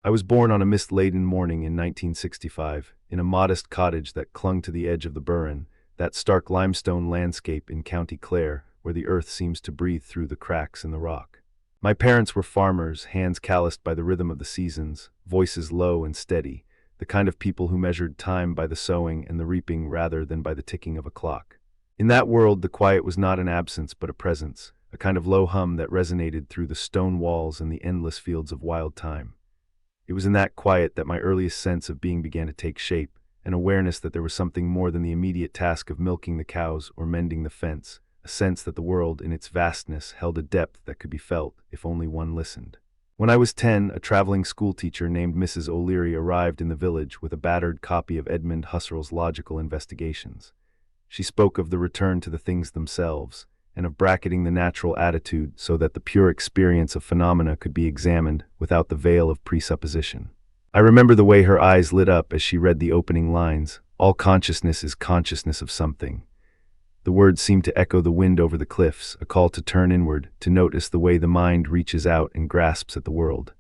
I was born on a mist-laden morning in 1965, in a modest cottage that clung to the edge of the Burren, that stark limestone landscape in County Clare, where the earth seems to breathe through the cracks in the rock. My parents were farmers, hands calloused by the rhythm of the seasons, voices low and steady, the kind of people who measured time by the sowing and the reaping rather than by the ticking of a clock. In that world, the quiet was not an absence but a presence, a kind of low hum that resonated through the stone walls and the endless fields of wild time. It was in that quiet that my earliest sense of being began to take shape, an awareness that there was something more than the immediate task of milking the cows or mending the fence, a sense that the world, in its vastness, held a depth that could be felt if only one listened. When I was 10, a traveling schoolteacher named Mrs. O'Leary arrived in the village with a battered copy of Edmund Husserl's Logical Investigations. She spoke of the return to the things themselves, and of bracketing the natural attitude so that the pure experience of phenomena could be examined without the veil of presupposition. I remember the way her eyes lit up as she read the opening lines, "All consciousness is consciousness of something." The words seemed to echo the wind over the cliffs, a call to turn inward, to notice the way the mind reaches out and grasps at the world.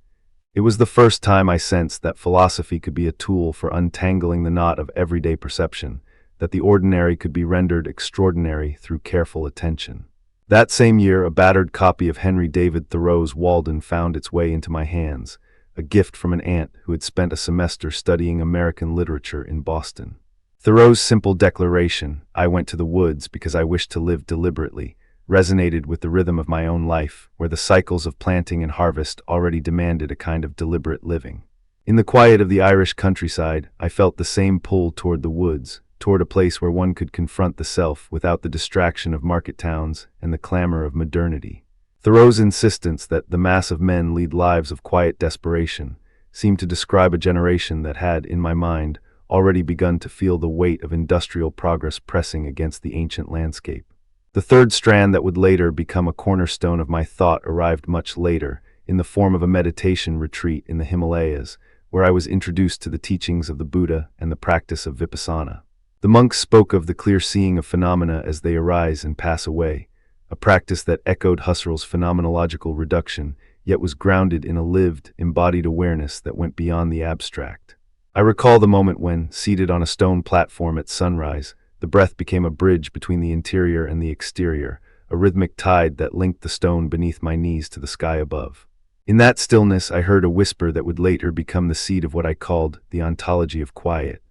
It was the first time I sensed that philosophy could be a tool for untangling the knot of everyday perception, that the ordinary could be rendered extraordinary through careful attention. That same year, a battered copy of Henry David Thoreau's Walden found its way into my hands, a gift from an aunt who had spent a semester studying American literature in Boston. Thoreau's simple declaration, "I went to the woods because I wished to live deliberately," resonated with the rhythm of my own life, where the cycles of planting and harvest already demanded a kind of deliberate living. In the quiet of the Irish countryside, I felt the same pull toward the woods, toward a place where one could confront the self without the distraction of market towns and the clamor of modernity. Thoreau's insistence that the mass of men lead lives of quiet desperation seemed to describe a generation that had, in my mind, already begun to feel the weight of industrial progress pressing against the ancient landscape. The third strand that would later become a cornerstone of my thought arrived much later, in the form of a meditation retreat in the Himalayas, where I was introduced to the teachings of the Buddha and the practice of vipassana. The monks spoke of the clear seeing of phenomena as they arise and pass away, a practice that echoed Husserl's phenomenological reduction, yet was grounded in a lived, embodied awareness that went beyond the abstract. I recall the moment when, seated on a stone platform at sunrise, the breath became a bridge between the interior and the exterior, a rhythmic tide that linked the stone beneath my knees to the sky above. In that stillness, I heard a whisper that would later become the seed of what I called the ontology of quiet.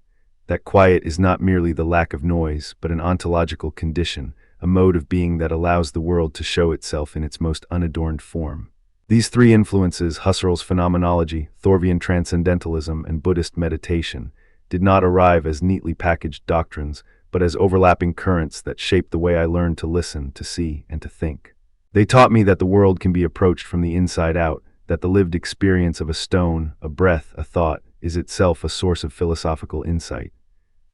That quiet is not merely the lack of noise, but an ontological condition, a mode of being that allows the world to show itself in its most unadorned form. These three influences, Husserl's phenomenology, Thoreauvian transcendentalism, and Buddhist meditation, did not arrive as neatly packaged doctrines, but as overlapping currents that shaped the way I learned to listen, to see, and to think. They taught me that the world can be approached from the inside out, that the lived experience of a stone, a breath, a thought, is itself a source of philosophical insight.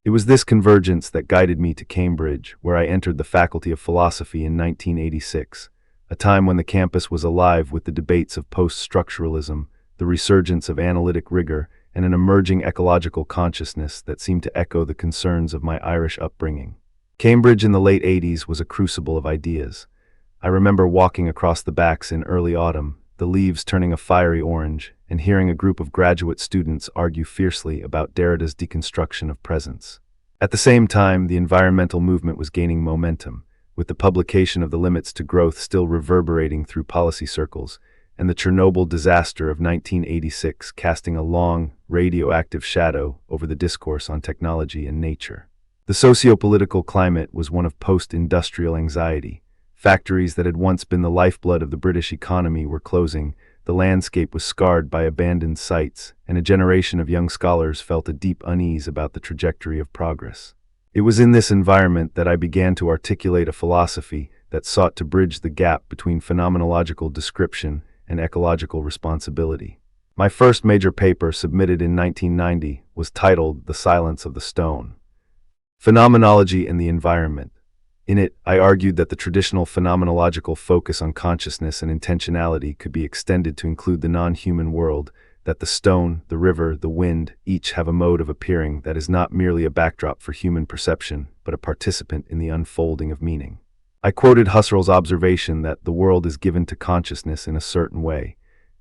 It was this convergence that guided me to Cambridge, where I entered the Faculty of Philosophy in 1986, a time when the campus was alive with the debates of post-structuralism, the resurgence of analytic rigor, and an emerging ecological consciousness that seemed to echo the concerns of my Irish upbringing. Cambridge in the late 80s was a crucible of ideas. I remember walking across the backs in early autumn, the leaves turning a fiery orange, and hearing a group of graduate students argue fiercely about Derrida's deconstruction of presence. At the same time, the environmental movement was gaining momentum, with the publication of The Limits to Growth still reverberating through policy circles, and the Chernobyl disaster of 1986 casting a long, radioactive shadow over the discourse on technology and nature. The socio-political climate was one of post-industrial anxiety. Factories that had once been the lifeblood of the British economy were closing, the landscape was scarred by abandoned sites, and a generation of young scholars felt a deep unease about the trajectory of progress. It was in this environment that I began to articulate a philosophy that sought to bridge the gap between phenomenological description and ecological responsibility. My first major paper, submitted in 1990, was titled The Silence of the Stone: Phenomenology and the Environment. In it, I argued that the traditional phenomenological focus on consciousness and intentionality could be extended to include the non-human world, that the stone, the river, the wind, each have a mode of appearing that is not merely a backdrop for human perception, but a participant in the unfolding of meaning. I quoted Husserl's observation that the world is given to consciousness in a certain way,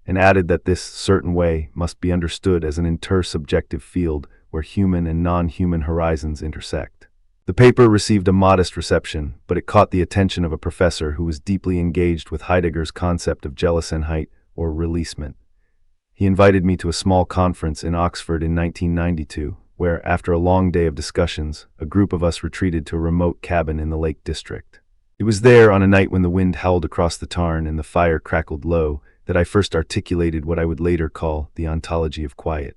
and added that this certain way must be understood as an intersubjective field where human and non-human horizons intersect. The paper received a modest reception, but it caught the attention of a professor who was deeply engaged with Heidegger's concept of Gelassenheit, or releasement. He invited me to a small conference in Oxford in 1992, where, after a long day of discussions, a group of us retreated to a remote cabin in the Lake District. It was there, on a night when the wind howled across the tarn and the fire crackled low, that I first articulated what I would later call the ontology of quiet.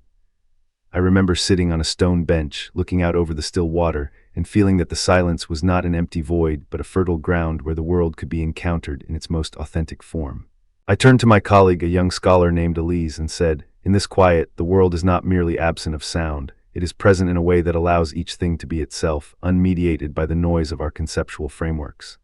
I remember sitting on a stone bench, looking out over the still water, and feeling that the silence was not an empty void, but a fertile ground where the world could be encountered in its most authentic form. I turned to my colleague, a young scholar named Elise, and said, "In this quiet, the world is not merely absent of sound. It is present in a way that allows each thing to be itself, unmediated by the noise of our conceptual frameworks."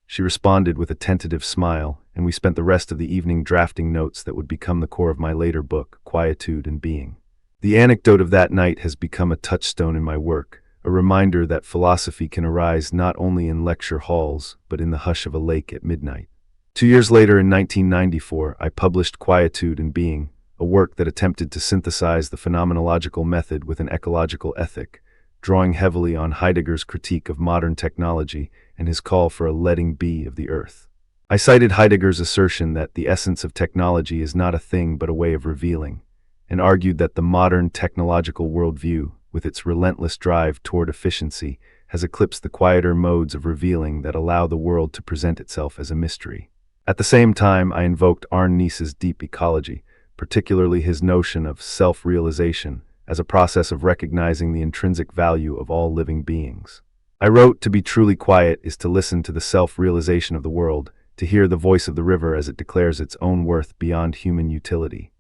She responded with a tentative smile, and we spent the rest of the evening drafting notes that would become the core of my later book, Quietude and Being. The anecdote of that night has become a touchstone in my work, a reminder that philosophy can arise not only in lecture halls, but in the hush of a lake at midnight. 2 years later, in 1994, I published Quietude and Being, a work that attempted to synthesize the phenomenological method with an ecological ethic, drawing heavily on Heidegger's critique of modern technology and his call for a letting be of the earth. I cited Heidegger's assertion that the essence of technology is not a thing but a way of revealing, and argued that the modern technological worldview, with its relentless drive toward efficiency, has eclipsed the quieter modes of revealing that allow the world to present itself as a mystery. At the same time, I invoked Arne Nice's deep ecology, particularly his notion of self-realization, as a process of recognizing the intrinsic value of all living beings. I wrote, "To be truly quiet is to listen to the self-realization of the world, to hear the voice of the river as it declares its own worth beyond human utility."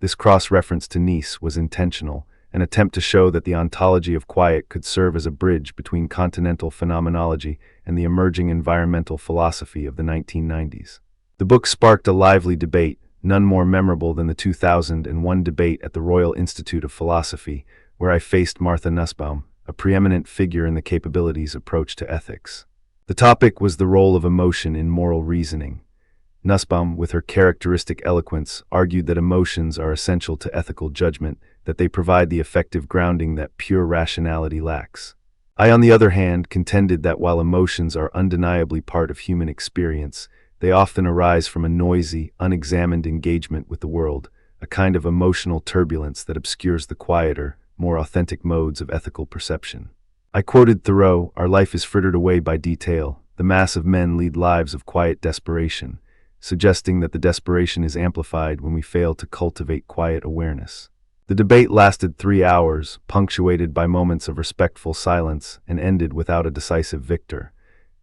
This cross-reference to Nice was intentional, an attempt to show that the ontology of quiet could serve as a bridge between continental phenomenology and the emerging environmental philosophy of the 1990s. The book sparked a lively debate, none more memorable than the 2001 debate at the Royal Institute of Philosophy, where I faced Martha Nussbaum, a preeminent figure in the capabilities approach to ethics. The topic was the role of emotion in moral reasoning. Nussbaum, with her characteristic eloquence, argued that emotions are essential to ethical judgment, that they provide the effective grounding that pure rationality lacks. I, on the other hand, contended that while emotions are undeniably part of human experience, they often arise from a noisy, unexamined engagement with the world, a kind of emotional turbulence that obscures the quieter, more authentic modes of ethical perception. I quoted Thoreau, "Our life is frittered away by detail. The mass of men lead lives of quiet desperation," suggesting that the desperation is amplified when we fail to cultivate quiet awareness. The debate lasted 3 hours, punctuated by moments of respectful silence, and ended without a decisive victor.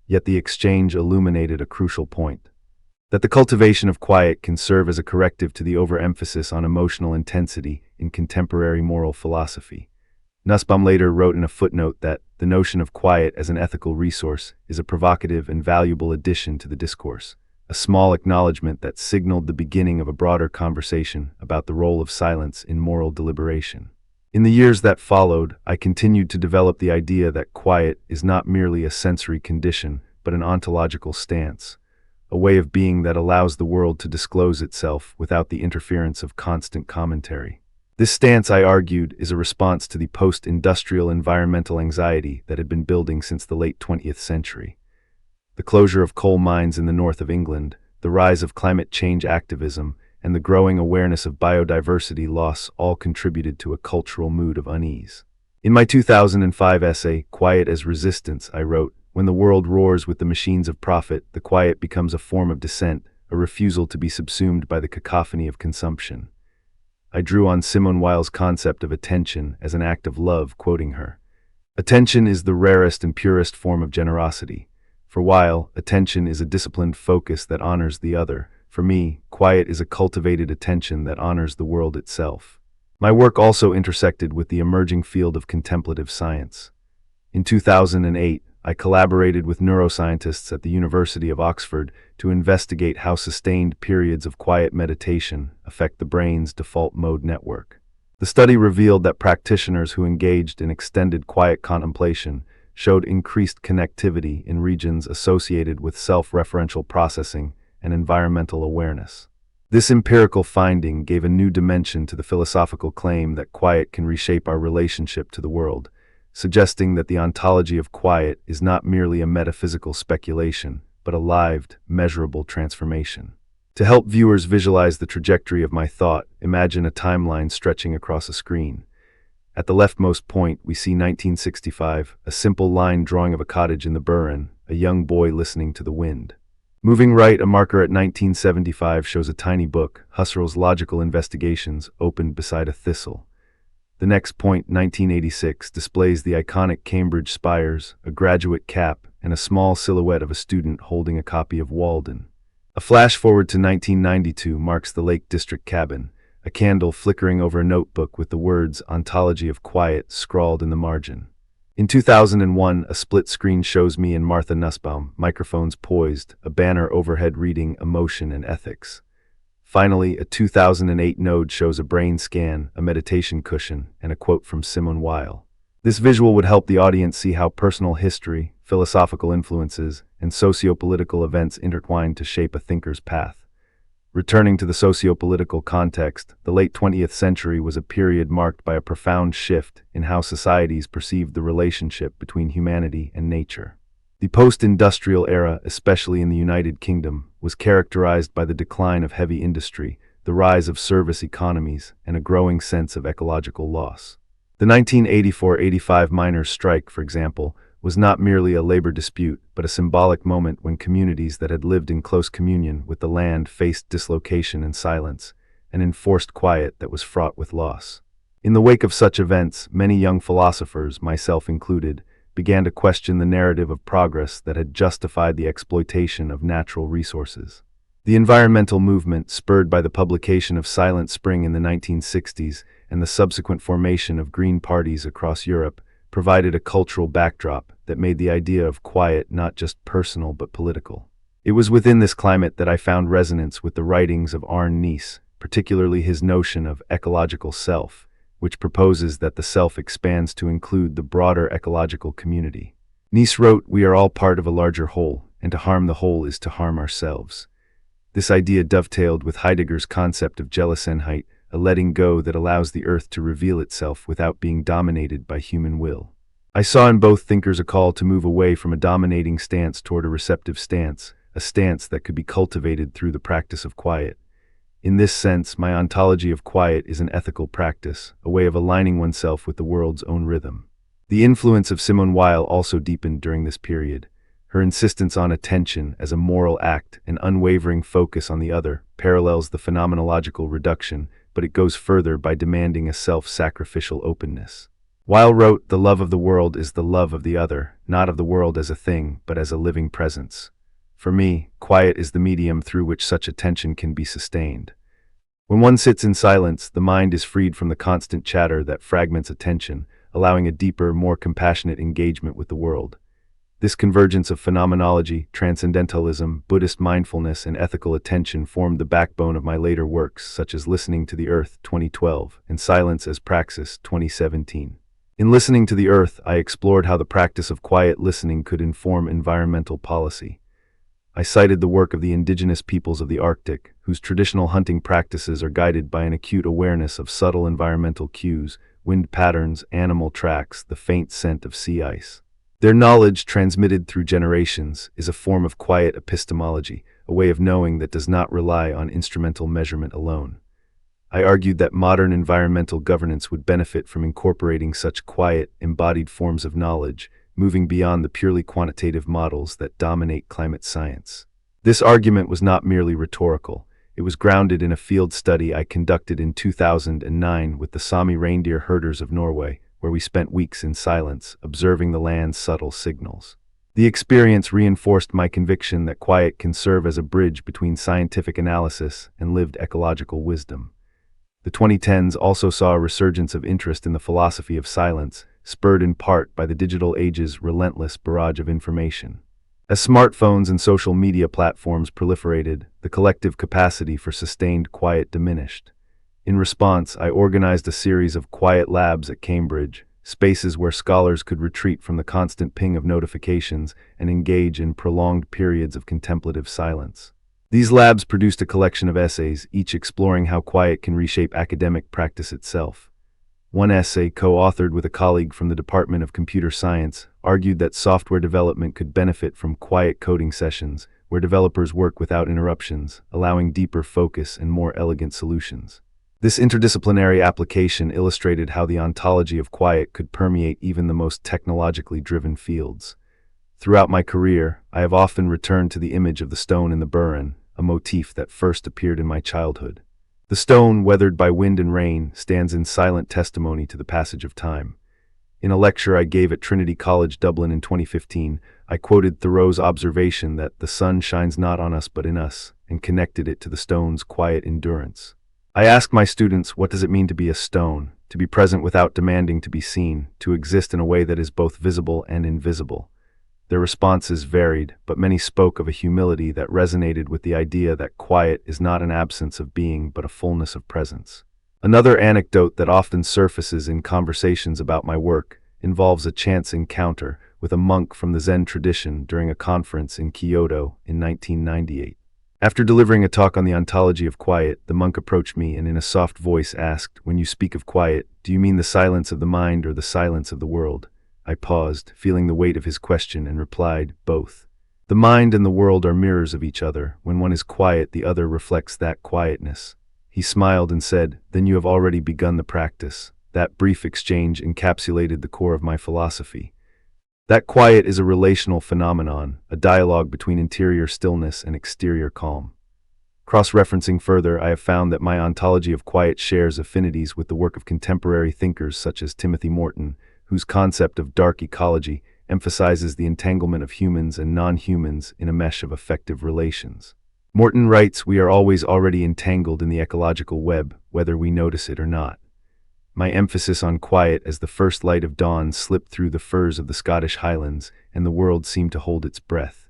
Yet the exchange illuminated a crucial point: that the cultivation of quiet can serve as a corrective to the overemphasis on emotional intensity in contemporary moral philosophy. Nussbaum later wrote in a footnote that the notion of quiet as an ethical resource is a provocative and valuable addition to the discourse, a small acknowledgement that signaled the beginning of a broader conversation about the role of silence in moral deliberation. In the years that followed, I continued to develop the idea that quiet is not merely a sensory condition, but an ontological stance, a way of being that allows the world to disclose itself without the interference of constant commentary. This stance, I argued, is a response to the post-industrial environmental anxiety that had been building since the late 20th century. The closure of coal mines in the north of England, the rise of climate change activism, and the growing awareness of biodiversity loss all contributed to a cultural mood of unease. In my 2005 essay, Quiet as Resistance, I wrote, "When the world roars with the machines of profit, the quiet becomes a form of dissent, a refusal to be subsumed by the cacophony of consumption." I drew on Simone Weil's concept of attention as an act of love, quoting her, "Attention is the rarest and purest form of generosity. For Weil, attention is a disciplined focus that honors the other. For me, quiet is a cultivated attention that honors the world itself." My work also intersected with the emerging field of contemplative science. In 2008, I collaborated with neuroscientists at the University of Oxford to investigate how sustained periods of quiet meditation affect the brain's default mode network. The study revealed that practitioners who engaged in extended quiet contemplation showed increased connectivity in regions associated with self-referential processing and environmental awareness. This empirical finding gave a new dimension to the philosophical claim that quiet can reshape our relationship to the world, suggesting that the ontology of quiet is not merely a metaphysical speculation, but a lived, measurable transformation. To help viewers visualize the trajectory of my thought, imagine a timeline stretching across a screen. At the leftmost point, we see 1965, a simple line drawing of a cottage in the Burren, a young boy listening to the wind. Moving right, a marker at 1975 shows a tiny book, Husserl's Logical Investigations, opened beside a thistle. The next point, 1986, displays the iconic Cambridge spires, a graduate cap, and a small silhouette of a student holding a copy of Walden. A flash forward to 1992 marks the Lake District cabin, a candle flickering over a notebook with the words "Ontology of Quiet" scrawled in the margin. In 2001, a split screen shows me and Martha Nussbaum, microphones poised, a banner overhead reading Emotion and Ethics. Finally, a 2008 node shows a brain scan, a meditation cushion, and a quote from Simone Weil. This visual would help the audience see how personal history, philosophical influences, and socio-political events intertwine to shape a thinker's path. Returning to the socio-political context, the late 20th century was a period marked by a profound shift in how societies perceived the relationship between humanity and nature. The post-industrial era, especially in the United Kingdom, was characterized by the decline of heavy industry, the rise of service economies, and a growing sense of ecological loss. The 1984-85 miners' strike, for example, was not merely a labor dispute, but a symbolic moment when communities that had lived in close communion with the land faced dislocation and silence, an enforced quiet that was fraught with loss. In the wake of such events, many young philosophers, myself included, began to question the narrative of progress that had justified the exploitation of natural resources. The environmental movement, spurred by the publication of Silent Spring in the 1960s and the subsequent formation of green parties across Europe, provided a cultural backdrop that made the idea of quiet not just personal but political. It was within this climate that I found resonance with the writings of Arne Nies, particularly his notion of ecological self, which proposes that the self expands to include the broader ecological community. Nies wrote, "We are all part of a larger whole, and to harm the whole is to harm ourselves." This idea dovetailed with Heidegger's concept of Gelassenheit, a letting go that allows the earth to reveal itself without being dominated by human will. I saw in both thinkers a call to move away from a dominating stance toward a receptive stance, a stance that could be cultivated through the practice of quiet. In this sense, my ontology of quiet is an ethical practice, a way of aligning oneself with the world's own rhythm. The influence of Simone Weil also deepened during this period. Her insistence on attention as a moral act and unwavering focus on the other parallels the phenomenological reduction, but it goes further by demanding a self-sacrificial openness. Weil wrote, "The love of the world is the love of the other, not of the world as a thing, but as a living presence." For me, quiet is the medium through which such attention can be sustained. When one sits in silence, the mind is freed from the constant chatter that fragments attention, allowing a deeper, more compassionate engagement with the world. This convergence of phenomenology, transcendentalism, Buddhist mindfulness, and ethical attention formed the backbone of my later works, such as Listening to the Earth, 2012, and Silence as Praxis, 2017. In Listening to the Earth, I explored how the practice of quiet listening could inform environmental policy. I cited the work of the indigenous peoples of the Arctic, whose traditional hunting practices are guided by an acute awareness of subtle environmental cues, wind patterns, animal tracks, the faint scent of sea ice. Their knowledge, transmitted through generations, is a form of quiet epistemology, a way of knowing that does not rely on instrumental measurement alone. I argued that modern environmental governance would benefit from incorporating such quiet, embodied forms of knowledge, moving beyond the purely quantitative models that dominate climate science. This argument was not merely rhetorical. It was grounded in a field study I conducted in 2009 with the Sami reindeer herders of Norway, where we spent weeks in silence, observing the land's subtle signals. The experience reinforced my conviction that quiet can serve as a bridge between scientific analysis and lived ecological wisdom. The 2010s also saw a resurgence of interest in the philosophy of silence, spurred in part by the digital age's relentless barrage of information. As smartphones and social media platforms proliferated, the collective capacity for sustained quiet diminished. In response, I organized a series of quiet labs at Cambridge, spaces where scholars could retreat from the constant ping of notifications and engage in prolonged periods of contemplative silence. These labs produced a collection of essays, each exploring how quiet can reshape academic practice itself. One essay, co-authored with a colleague from the Department of Computer Science, argued that software development could benefit from quiet coding sessions, where developers work without interruptions, allowing deeper focus and more elegant solutions. This interdisciplinary application illustrated how the ontology of quiet could permeate even the most technologically driven fields. Throughout my career, I have often returned to the image of the stone in the burren, a motif that first appeared in my childhood. The stone, weathered by wind and rain, stands in silent testimony to the passage of time. In a lecture I gave at Trinity College, Dublin in 2015, I quoted Thoreau's observation that the sun shines not on us but in us, and connected it to the stone's quiet endurance. I asked my students, what does it mean to be a stone, to be present without demanding to be seen, to exist in a way that is both visible and invisible? Their responses varied, but many spoke of a humility that resonated with the idea that quiet is not an absence of being but a fullness of presence. Another anecdote that often surfaces in conversations about my work involves a chance encounter with a monk from the Zen tradition during a conference in Kyoto in 1998. After delivering a talk on the ontology of quiet, the monk approached me and in a soft voice asked, "When you speak of quiet, do you mean the silence of the mind or the silence of the world?" I paused, feeling the weight of his question, and replied, "Both. The mind and the world are mirrors of each other. When one is quiet, the other reflects that quietness." He smiled and said, "Then you have already begun the practice." That brief exchange encapsulated the core of my philosophy. That quiet is a relational phenomenon, a dialogue between interior stillness and exterior calm. Cross-referencing further, I have found that my ontology of quiet shares affinities with the work of contemporary thinkers such as Timothy Morton, whose concept of dark ecology emphasizes the entanglement of humans and non-humans in a mesh of effective relations. Morton writes, "We are always already entangled in the ecological web, whether we notice it or not." My emphasis on quiet as the first light of dawn slipped through the firs of the Scottish Highlands, and the world seemed to hold its breath.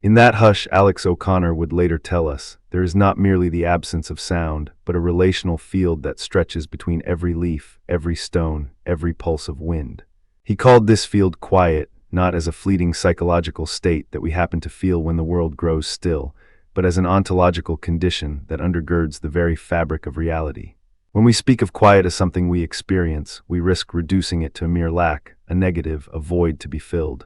In that hush, Alex O'Connor would later tell us, there is not merely the absence of sound, but a relational field that stretches between every leaf, every stone, every pulse of wind. He called this field quiet, not as a fleeting psychological state that we happen to feel when the world grows still, but as an ontological condition that undergirds the very fabric of reality. When we speak of quiet as something we experience, we risk reducing it to a mere lack, a negative, a void to be filled.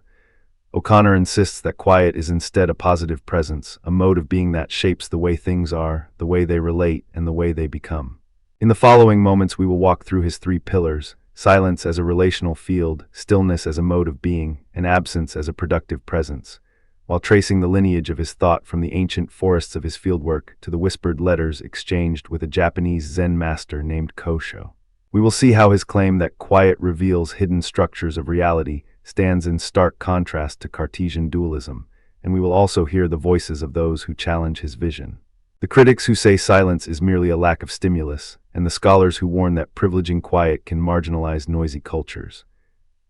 O'Connor insists that quiet is instead a positive presence, a mode of being that shapes the way things are, the way they relate, and the way they become. In the following moments we will walk through his three pillars: silence as a relational field, stillness as a mode of being, and absence as a productive presence, while tracing the lineage of his thought from the ancient forests of his fieldwork to the whispered letters exchanged with a Japanese Zen master named Kosho. We will see how his claim that quiet reveals hidden structures of reality stands in stark contrast to Cartesian dualism, and we will also hear the voices of those who challenge his vision. The critics who say silence is merely a lack of stimulus, and the scholars who warn that privileging quiet can marginalize noisy cultures.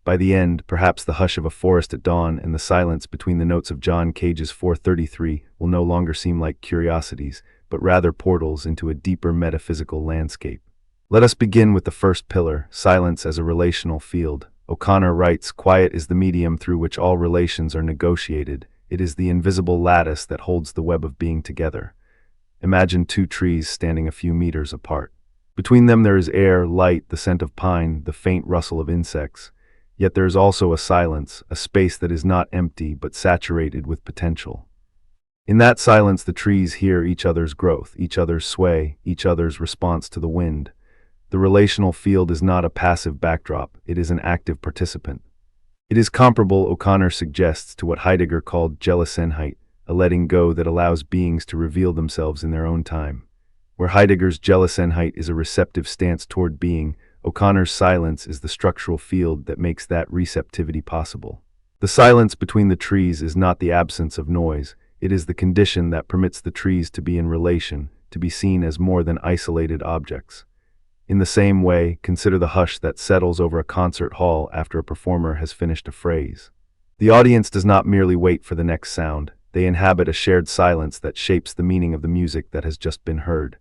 By the end, perhaps the hush of a forest at dawn and the silence between the notes of John Cage's 433 will no longer seem like curiosities, but rather portals into a deeper metaphysical landscape. Let us begin with the first pillar, silence as a relational field. O'Connor writes, "Quiet is the medium through which all relations are negotiated. It is the invisible lattice that holds the web of being together." Imagine two trees standing a few meters apart. Between them there is air, light, the scent of pine, the faint rustle of insects. Yet there is also a silence, a space that is not empty but saturated with potential. In that silence the trees hear each other's growth, each other's sway, each other's response to the wind. The relational field is not a passive backdrop, it is an active participant. It is comparable, O'Connor suggests, to what Heidegger called Gelassenheit, a letting go that allows beings to reveal themselves in their own time. Where Heidegger's Gelassenheit is a receptive stance toward being, O'Connor's silence is the structural field that makes that receptivity possible. The silence between the trees is not the absence of noise, it is the condition that permits the trees to be in relation, to be seen as more than isolated objects. In the same way, consider the hush that settles over a concert hall after a performer has finished a phrase. The audience does not merely wait for the next sound, they inhabit a shared silence that shapes the meaning of the music that has just been heard.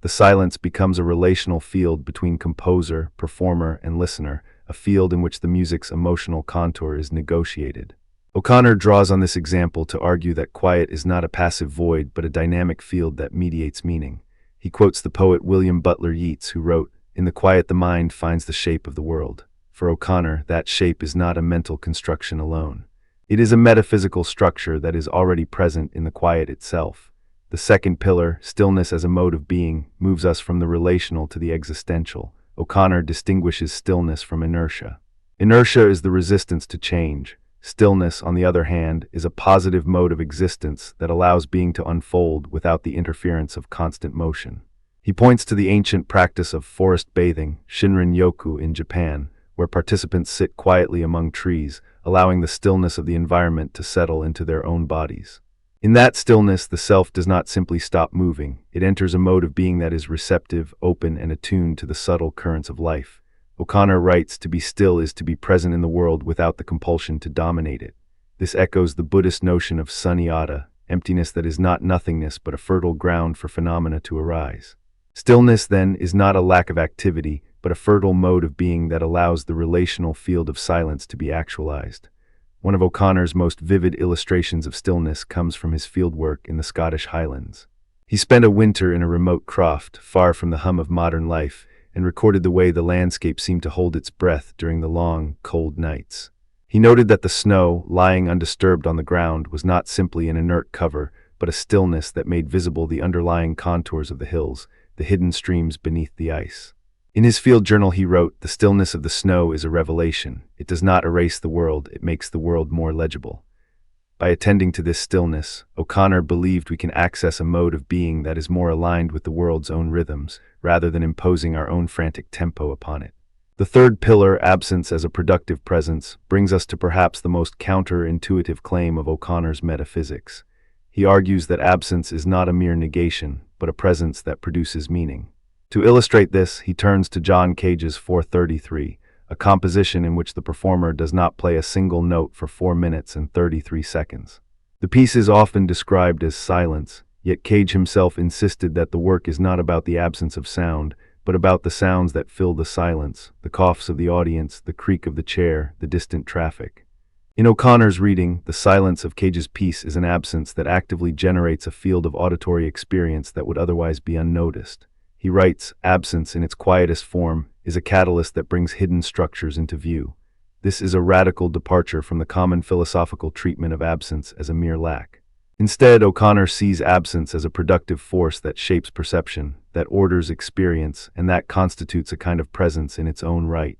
The silence becomes a relational field between composer, performer, and listener, a field in which the music's emotional contour is negotiated. O'Connor draws on this example to argue that quiet is not a passive void but a dynamic field that mediates meaning. He quotes the poet William Butler Yeats, who wrote, "In the quiet the mind finds the shape of the world." For O'Connor, that shape is not a mental construction alone. It is a metaphysical structure that is already present in the quiet itself. The second pillar, stillness as a mode of being, moves us from the relational to the existential. O'Connor distinguishes stillness from inertia. Inertia is the resistance to change. Stillness, on the other hand, is a positive mode of existence that allows being to unfold without the interference of constant motion. He points to the ancient practice of forest bathing, Shinrin-yoku in Japan, where participants sit quietly among trees, allowing the stillness of the environment to settle into their own bodies. In that stillness, the self does not simply stop moving. It enters a mode of being that is receptive, open, and attuned to the subtle currents of life. O'Connor writes, "To be still is to be present in the world without the compulsion to dominate it." This echoes the Buddhist notion of sunyata, emptiness that is not nothingness but a fertile ground for phenomena to arise. Stillness, then, is not a lack of activity, but a fertile mode of being that allows the relational field of silence to be actualized. One of O'Connor's most vivid illustrations of stillness comes from his fieldwork in the Scottish Highlands. He spent a winter in a remote croft, far from the hum of modern life, and recorded the way the landscape seemed to hold its breath during the long, cold nights. He noted that the snow, lying undisturbed on the ground, was not simply an inert cover, but a stillness that made visible the underlying contours of the hills, the hidden streams beneath the ice. In his field journal he wrote, "The stillness of the snow is a revelation. It does not erase the world, it makes the world more legible." By attending to this stillness, O'Connor believed we can access a mode of being that is more aligned with the world's own rhythms, rather than imposing our own frantic tempo upon it. The third pillar, absence as a productive presence, brings us to perhaps the most counterintuitive claim of O'Connor's metaphysics. He argues that absence is not a mere negation, but a presence that produces meaning. To illustrate this, he turns to John Cage's 433, a composition in which the performer does not play a single note for 4 minutes and 33 seconds. The piece is often described as silence, yet Cage himself insisted that the work is not about the absence of sound, but about the sounds that fill the silence, the coughs of the audience, the creak of the chair, the distant traffic. In O'Connor's reading, the silence of Cage's piece is an absence that actively generates a field of auditory experience that would otherwise be unnoticed. He writes, "Absence, in its quietest form, is a catalyst that brings hidden structures into view." This is a radical departure from the common philosophical treatment of absence as a mere lack. Instead, O'Connor sees absence as a productive force that shapes perception, that orders experience, and that constitutes a kind of presence in its own right.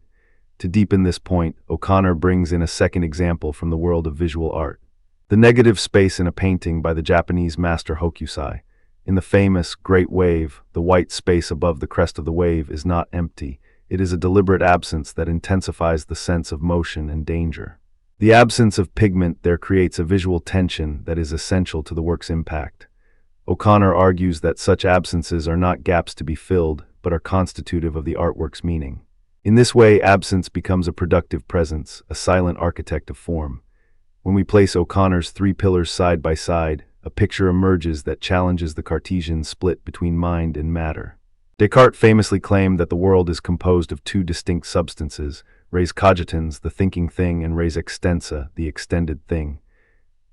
To deepen this point, O'Connor brings in a second example from the world of visual art. The negative space in a painting by the Japanese master Hokusai. In the famous Great Wave, the white space above the crest of the wave is not empty. It is a deliberate absence that intensifies the sense of motion and danger. The absence of pigment there creates a visual tension that is essential to the work's impact. O'Connor argues that such absences are not gaps to be filled, but are constitutive of the artwork's meaning. In this way, absence becomes a productive presence, a silent architect of form. When we place O'Connor's 3 pillars side by side, a picture emerges that challenges the Cartesian split between mind and matter. Descartes famously claimed that the world is composed of 2 distinct substances, res cogitans, the thinking thing, and res extensa, the extended thing.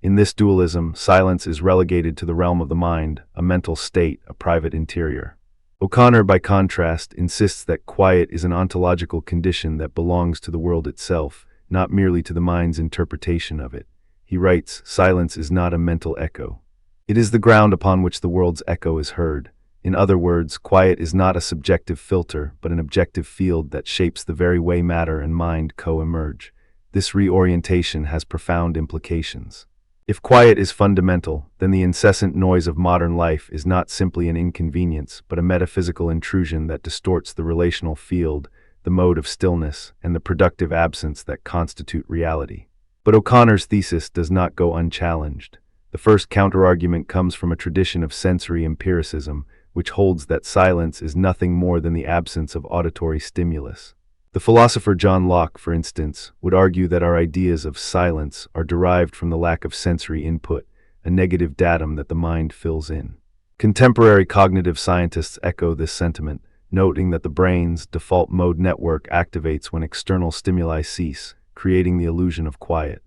In this dualism, silence is relegated to the realm of the mind, a mental state, a private interior. O'Connor, by contrast, insists that quiet is an ontological condition that belongs to the world itself, not merely to the mind's interpretation of it. He writes, "Silence is not a mental echo. It is the ground upon which the world's echo is heard." In other words, quiet is not a subjective filter, but an objective field that shapes the very way matter and mind co-emerge. This reorientation has profound implications. If quiet is fundamental, then the incessant noise of modern life is not simply an inconvenience, but a metaphysical intrusion that distorts the relational field, the mode of stillness, and the productive absence that constitute reality. But O'Connor's thesis does not go unchallenged. The first counterargument comes from a tradition of sensory empiricism, which holds that silence is nothing more than the absence of auditory stimulus. The philosopher John Locke, for instance, would argue that our ideas of silence are derived from the lack of sensory input, a negative datum that the mind fills in. Contemporary cognitive scientists echo this sentiment, noting that the brain's default mode network activates when external stimuli cease, creating the illusion of quiet.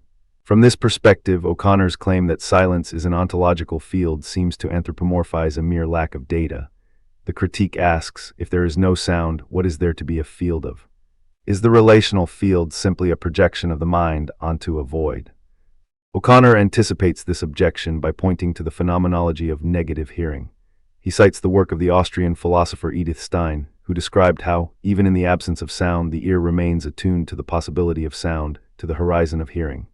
From this perspective, O'Connor's claim that silence is an ontological field seems to anthropomorphize a mere lack of data. The critique asks, if there is no sound, what is there to be a field of? Is the relational field simply a projection of the mind onto a void? O'Connor anticipates this objection by pointing to the phenomenology of negative hearing. He cites the work of the Austrian philosopher Edith Stein, who described how, even in the absence of sound, the ear remains attuned to the possibility of sound, to the horizon of hearing.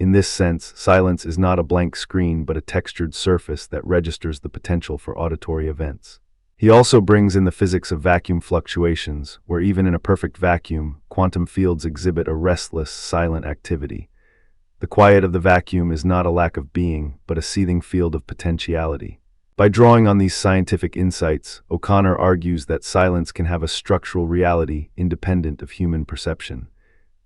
In this sense, silence is not a blank screen but a textured surface that registers the potential for auditory events. He also brings in the physics of vacuum fluctuations, where even in a perfect vacuum, quantum fields exhibit a restless, silent activity. The quiet of the vacuum is not a lack of being, but a seething field of potentiality. By drawing on these scientific insights, O'Connor argues that silence can have a structural reality independent of human perception.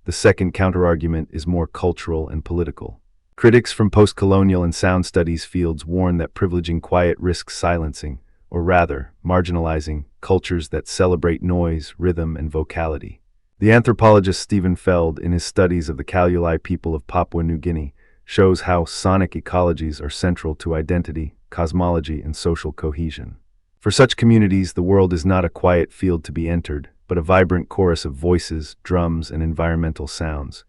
The second counterargument is more cultural and political. Critics from post-colonial and sound studies fields warn that privileging quiet risks silencing, or rather, marginalizing, cultures that celebrate noise, rhythm, and vocality. The anthropologist Stephen Feld, in his studies of the Kaluli people of Papua New Guinea, shows how sonic ecologies are central to identity, cosmology, and social cohesion. For such communities, the world is not a quiet field to be entered, but a vibrant chorus of voices, drums, and environmental sounds.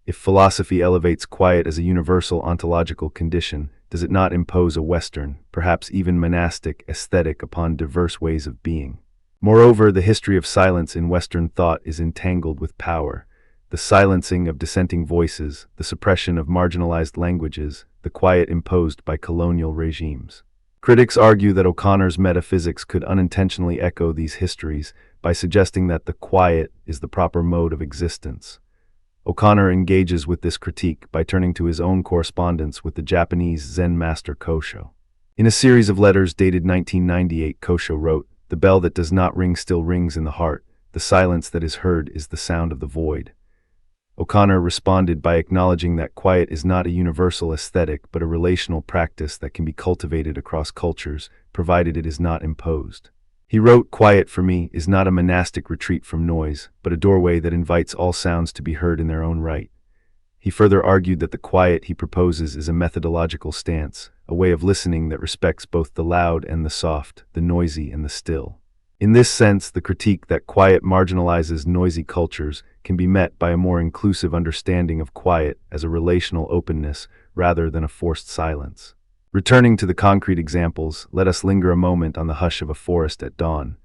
If philosophy elevates quiet as a universal ontological condition, does it not impose a Western, perhaps even monastic, aesthetic upon diverse ways of being? Moreover, the history of silence in Western thought is entangled with power. The silencing of dissenting voices, the suppression of marginalized languages, the quiet imposed by colonial regimes. Critics argue that O'Connor's metaphysics could unintentionally echo these histories by suggesting that the quiet is the proper mode of existence. O'Connor engages with this critique by turning to his own correspondence with the Japanese Zen master Kosho. In a series of letters dated 1998, Kosho wrote, "The bell that does not ring still rings in the heart. The silence that is heard is the sound of the void." O'Connor responded by acknowledging that quiet is not a universal aesthetic but a relational practice that can be cultivated across cultures, provided it is not imposed. He wrote, "Quiet for me is not a monastic retreat from noise, but a doorway that invites all sounds to be heard in their own right." He further argued that the quiet he proposes is a methodological stance, a way of listening that respects both the loud and the soft, the noisy and the still. In this sense, the critique that quiet marginalizes noisy cultures can be met by a more inclusive understanding of quiet as a relational openness rather than a forced silence. Returning to the concrete examples, let us linger a moment on the hush of a forest at dawn.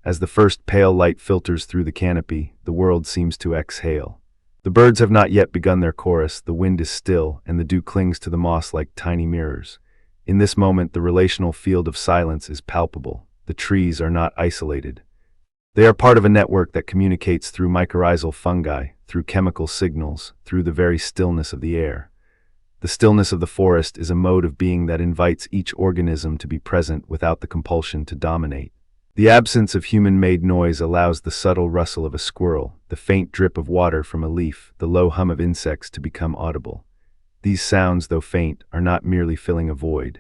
As the first pale light filters through the canopy, the world seems to exhale. The birds have not yet begun their chorus, the wind is still, and the dew clings to the moss like tiny mirrors. In this moment, the relational field of silence is palpable. The trees are not isolated. They are part of a network that communicates through mycorrhizal fungi, through chemical signals, through the very stillness of the air. The stillness of the forest is a mode of being that invites each organism to be present without the compulsion to dominate. The absence of human-made noise allows the subtle rustle of a squirrel, the faint drip of water from a leaf, the low hum of insects to become audible. These sounds, though faint, are not merely filling a void.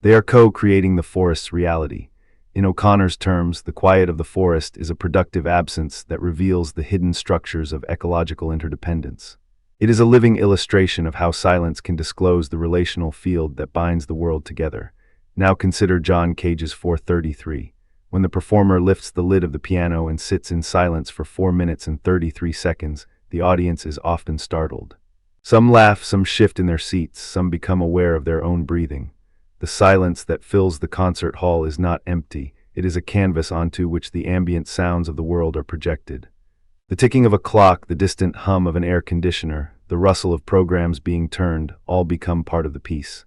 They are co-creating the forest's reality. In O'Connor's terms, the quiet of the forest is a productive absence that reveals the hidden structures of ecological interdependence. It is a living illustration of how silence can disclose the relational field that binds the world together. Now consider John Cage's 433. When the performer lifts the lid of the piano and sits in silence for 4 minutes and 33 seconds, the audience is often startled. Some laugh, some shift in their seats, some become aware of their own breathing. The silence that fills the concert hall is not empty, it is a canvas onto which the ambient sounds of the world are projected. The ticking of a clock, the distant hum of an air conditioner, the rustle of programs being turned, all become part of the piece.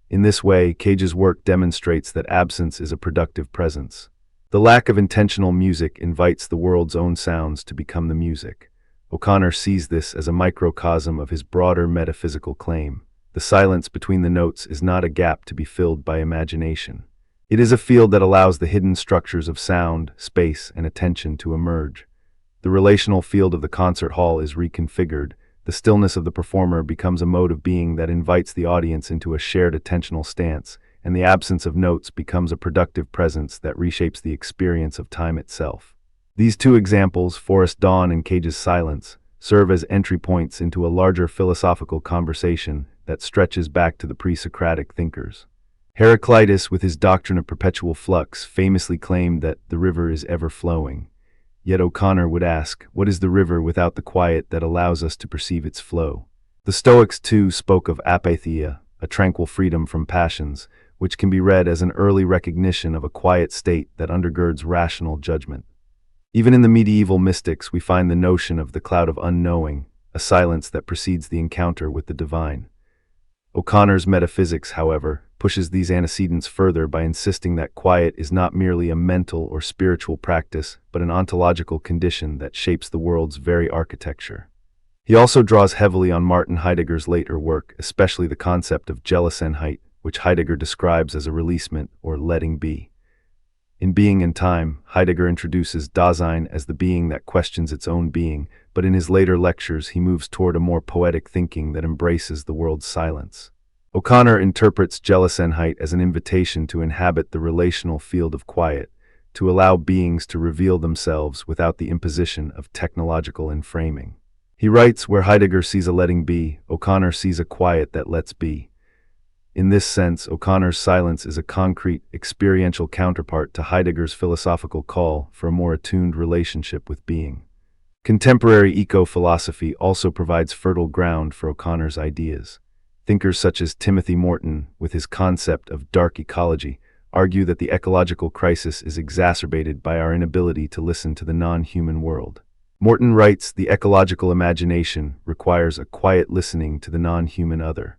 In this way, Cage's work demonstrates that absence is a productive presence. The lack of intentional music invites the world's own sounds to become the music. O'Connor sees this as a microcosm of his broader metaphysical claim. The silence between the notes is not a gap to be filled by imagination. It is a field that allows the hidden structures of sound, space, and attention to emerge. The relational field of the concert hall is reconfigured. The stillness of the performer becomes a mode of being that invites the audience into a shared attentional stance, and the absence of notes becomes a productive presence that reshapes the experience of time itself. These two examples, Forest Dawn and Cage's silence, serve as entry points into a larger philosophical conversation that stretches back to the pre-Socratic thinkers. Heraclitus, with his doctrine of perpetual flux, famously claimed that the river is ever flowing. Yet O'Connor would ask, what is the river without the quiet that allows us to perceive its flow? The Stoics, too, spoke of apatheia, a tranquil freedom from passions, which can be read as an early recognition of a quiet state that undergirds rational judgment. Even in the medieval mystics, we find the notion of the cloud of unknowing, a silence that precedes the encounter with the divine. O'Connor's metaphysics, however, pushes these antecedents further by insisting that quiet is not merely a mental or spiritual practice, but an ontological condition that shapes the world's very architecture. He also draws heavily on Martin Heidegger's later work, especially the concept of Gelassenheit, which Heidegger describes as a releasement or letting be. In Being and Time, Heidegger introduces Dasein as the being that questions its own being, but in his later lectures he moves toward a more poetic thinking that embraces the world's silence. O'Connor interprets Gelassenheit as an invitation to inhabit the relational field of quiet, to allow beings to reveal themselves without the imposition of technological enframing. He writes, where Heidegger sees a letting be, O'Connor sees a quiet that lets be. In this sense, O'Connor's silence is a concrete, experiential counterpart to Heidegger's philosophical call for a more attuned relationship with being. Contemporary eco-philosophy also provides fertile ground for O'Connor's ideas. Thinkers such as Timothy Morton, with his concept of dark ecology, argue that the ecological crisis is exacerbated by our inability to listen to the non-human world. Morton writes, the ecological imagination requires a quiet listening to the non-human other.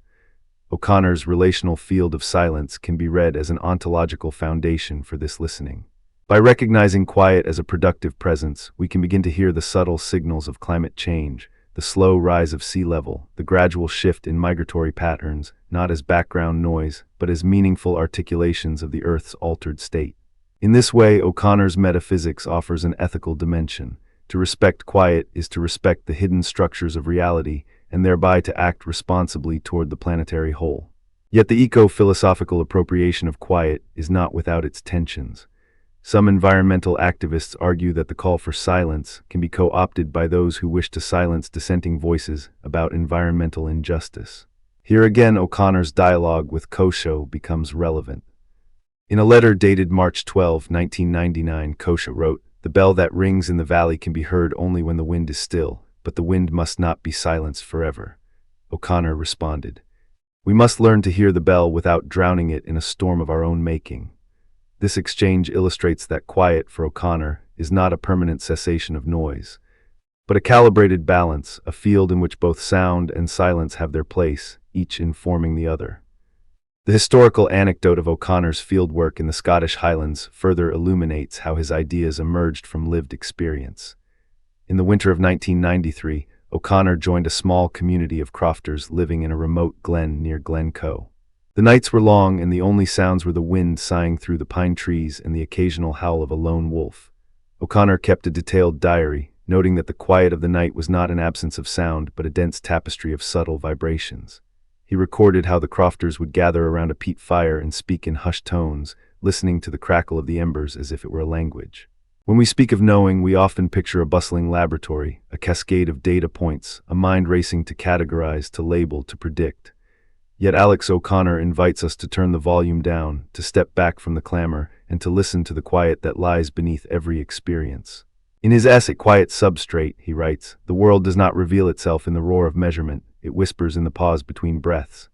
O'Connor's relational field of silence can be read as an ontological foundation for this listening. By recognizing quiet as a productive presence, we can begin to hear the subtle signals of climate change, the slow rise of sea level, the gradual shift in migratory patterns, not as background noise, but as meaningful articulations of the Earth's altered state. In this way, O'Connor's metaphysics offers an ethical dimension. To respect quiet is to respect the hidden structures of reality, and thereby to act responsibly toward the planetary whole. Yet the eco-philosophical appropriation of quiet is not without its tensions. Some environmental activists argue that the call for silence can be co-opted by those who wish to silence dissenting voices about environmental injustice. Here again, O'Connor's dialogue with Kosho becomes relevant. In a letter dated March 12, 1999, Kosho wrote, "The bell that rings in the valley can be heard only when the wind is still, but the wind must not be silenced forever." O'Connor responded, "We must learn to hear the bell without drowning it in a storm of our own making." This exchange illustrates that quiet, for O'Connor, is not a permanent cessation of noise, but a calibrated balance, a field in which both sound and silence have their place, each informing the other. The historical anecdote of O'Connor's fieldwork in the Scottish Highlands further illuminates how his ideas emerged from lived experience. In the winter of 1993, O'Connor joined a small community of crofters living in a remote glen near Glencoe. The nights were long, and the only sounds were the wind sighing through the pine trees and the occasional howl of a lone wolf. O'Connor kept a detailed diary, noting that the quiet of the night was not an absence of sound, but a dense tapestry of subtle vibrations. He recorded how the crofters would gather around a peat fire and speak in hushed tones, listening to the crackle of the embers as if it were a language. When we speak of knowing, we often picture a bustling laboratory, a cascade of data points, a mind racing to categorize, to label, to predict. Yet Alex O'Connor invites us to turn the volume down, to step back from the clamor, and to listen to the quiet that lies beneath every experience. In his essay, Quiet Substrate, he writes, "The world does not reveal itself in the roar of measurement, it whispers in the pause between breaths."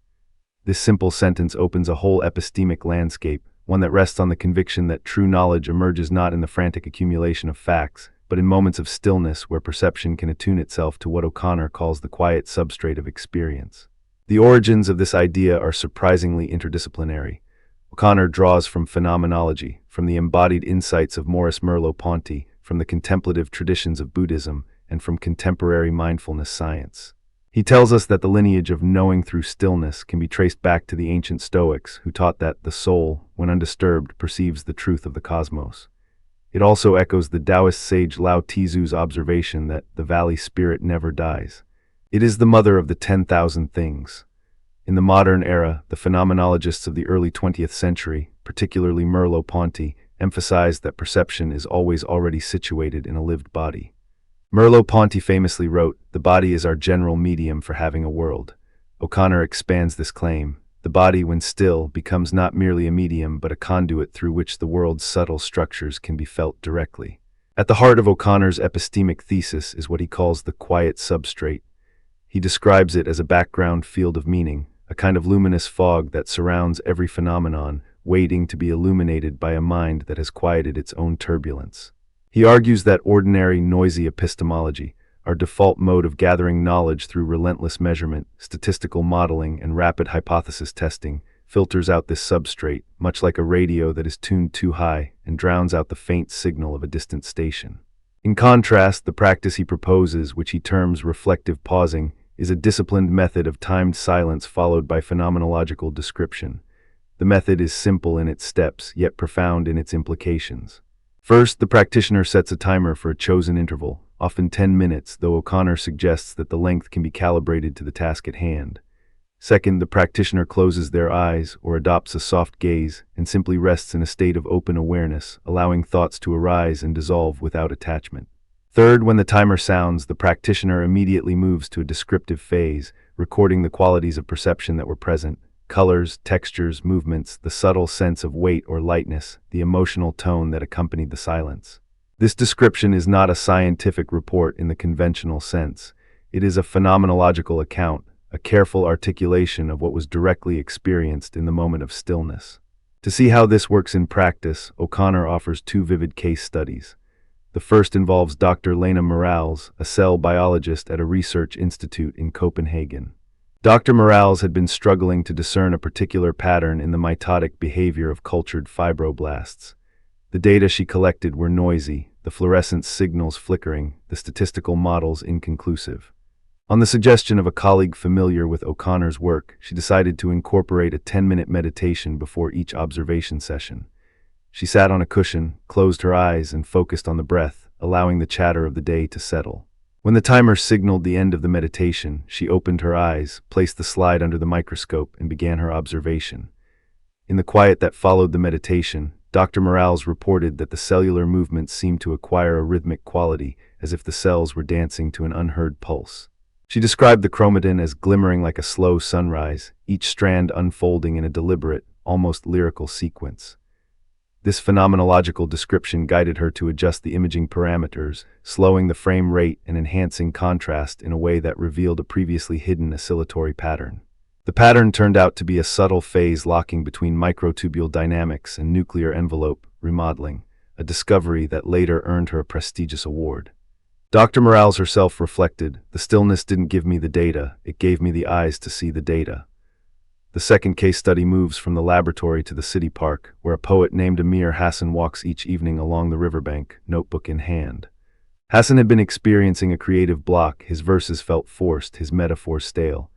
This simple sentence opens a whole epistemic landscape, one that rests on the conviction that true knowledge emerges not in the frantic accumulation of facts, but in moments of stillness where perception can attune itself to what O'Connor calls the quiet substrate of experience. The origins of this idea are surprisingly interdisciplinary. O'Connor draws from phenomenology, from the embodied insights of Maurice Merleau-Ponty, from the contemplative traditions of Buddhism, and from contemporary mindfulness science. He tells us that the lineage of knowing through stillness can be traced back to the ancient Stoics, who taught that the soul, when undisturbed, perceives the truth of the cosmos. It also echoes the Taoist sage Lao Tzu's observation that the valley spirit never dies. It is the mother of the 10,000 things. In the modern era, the phenomenologists of the early 20th century, particularly Merleau-Ponty, emphasized that perception is always already situated in a lived body. Merleau-Ponty famously wrote, "The body is our general medium for having a world." O'Connor expands this claim. The body, when still, becomes not merely a medium but a conduit through which the world's subtle structures can be felt directly. At the heart of O'Connor's epistemic thesis is what he calls the quiet substrate. He describes it as a background field of meaning, a kind of luminous fog that surrounds every phenomenon, waiting to be illuminated by a mind that has quieted its own turbulence. He argues that ordinary, noisy epistemology, our default mode of gathering knowledge through relentless measurement, statistical modeling, and rapid hypothesis testing, filters out this substrate, much like a radio that is tuned too high and drowns out the faint signal of a distant station. In contrast, the practice he proposes, which he terms reflective pausing, is a disciplined method of timed silence followed by phenomenological description. The method is simple in its steps, yet profound in its implications. First, the practitioner sets a timer for a chosen interval, often 10 minutes, though O'Connor suggests that the length can be calibrated to the task at hand. Second, the practitioner closes their eyes or adopts a soft gaze and simply rests in a state of open awareness, allowing thoughts to arise and dissolve without attachment. Third, when the timer sounds, the practitioner immediately moves to a descriptive phase, recording the qualities of perception that were present: colors, textures, movements, the subtle sense of weight or lightness, the emotional tone that accompanied the silence. This description is not a scientific report in the conventional sense. It is a phenomenological account, a careful articulation of what was directly experienced in the moment of stillness. To see how this works in practice, O'Connor offers two vivid case studies. The first involves Dr. Lena Morales, a cell biologist at a research institute in Copenhagen. Dr. Morales had been struggling to discern a particular pattern in the mitotic behavior of cultured fibroblasts. The data she collected were noisy, the fluorescence signals flickering, the statistical models inconclusive. On the suggestion of a colleague familiar with O'Connor's work, she decided to incorporate a 10-minute meditation before each observation session. She sat on a cushion, closed her eyes, and focused on the breath, allowing the chatter of the day to settle. When the timer signaled the end of the meditation, she opened her eyes, placed the slide under the microscope, and began her observation. In the quiet that followed the meditation, Dr. Morales reported that the cellular movements seemed to acquire a rhythmic quality, as if the cells were dancing to an unheard pulse. She described the chromatin as glimmering like a slow sunrise, each strand unfolding in a deliberate, almost lyrical sequence. This phenomenological description guided her to adjust the imaging parameters, slowing the frame rate and enhancing contrast in a way that revealed a previously hidden oscillatory pattern. The pattern turned out to be a subtle phase locking between microtubule dynamics and nuclear envelope remodeling, a discovery that later earned her a prestigious award. Dr. Morales herself reflected, "The stillness didn't give me the data, it gave me the eyes to see the data." The second case study moves from the laboratory to the city park, where a poet named Amir Hassan walks each evening along the riverbank, notebook in hand. Hassan had been experiencing a creative block, his verses felt forced, his metaphors stale.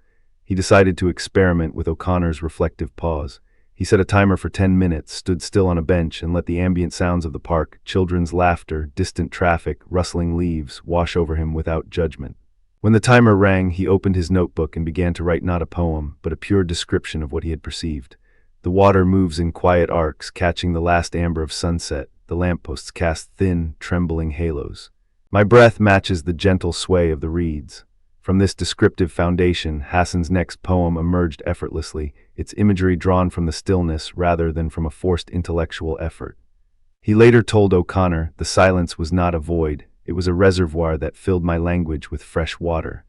He decided to experiment with O'Connor's reflective pause. He set a timer for 10 minutes, stood still on a bench, and let the ambient sounds of the park, children's laughter, distant traffic, rustling leaves, wash over him without judgment. When the timer rang, he opened his notebook and began to write not a poem, but a pure description of what he had perceived. The water moves in quiet arcs, catching the last amber of sunset. The lampposts cast thin, trembling halos. My breath matches the gentle sway of the reeds. From this descriptive foundation, Hassan's next poem emerged effortlessly, its imagery drawn from the stillness rather than from a forced intellectual effort. He later told O'Connor, "The silence was not a void, it was a reservoir that filled my language with fresh water."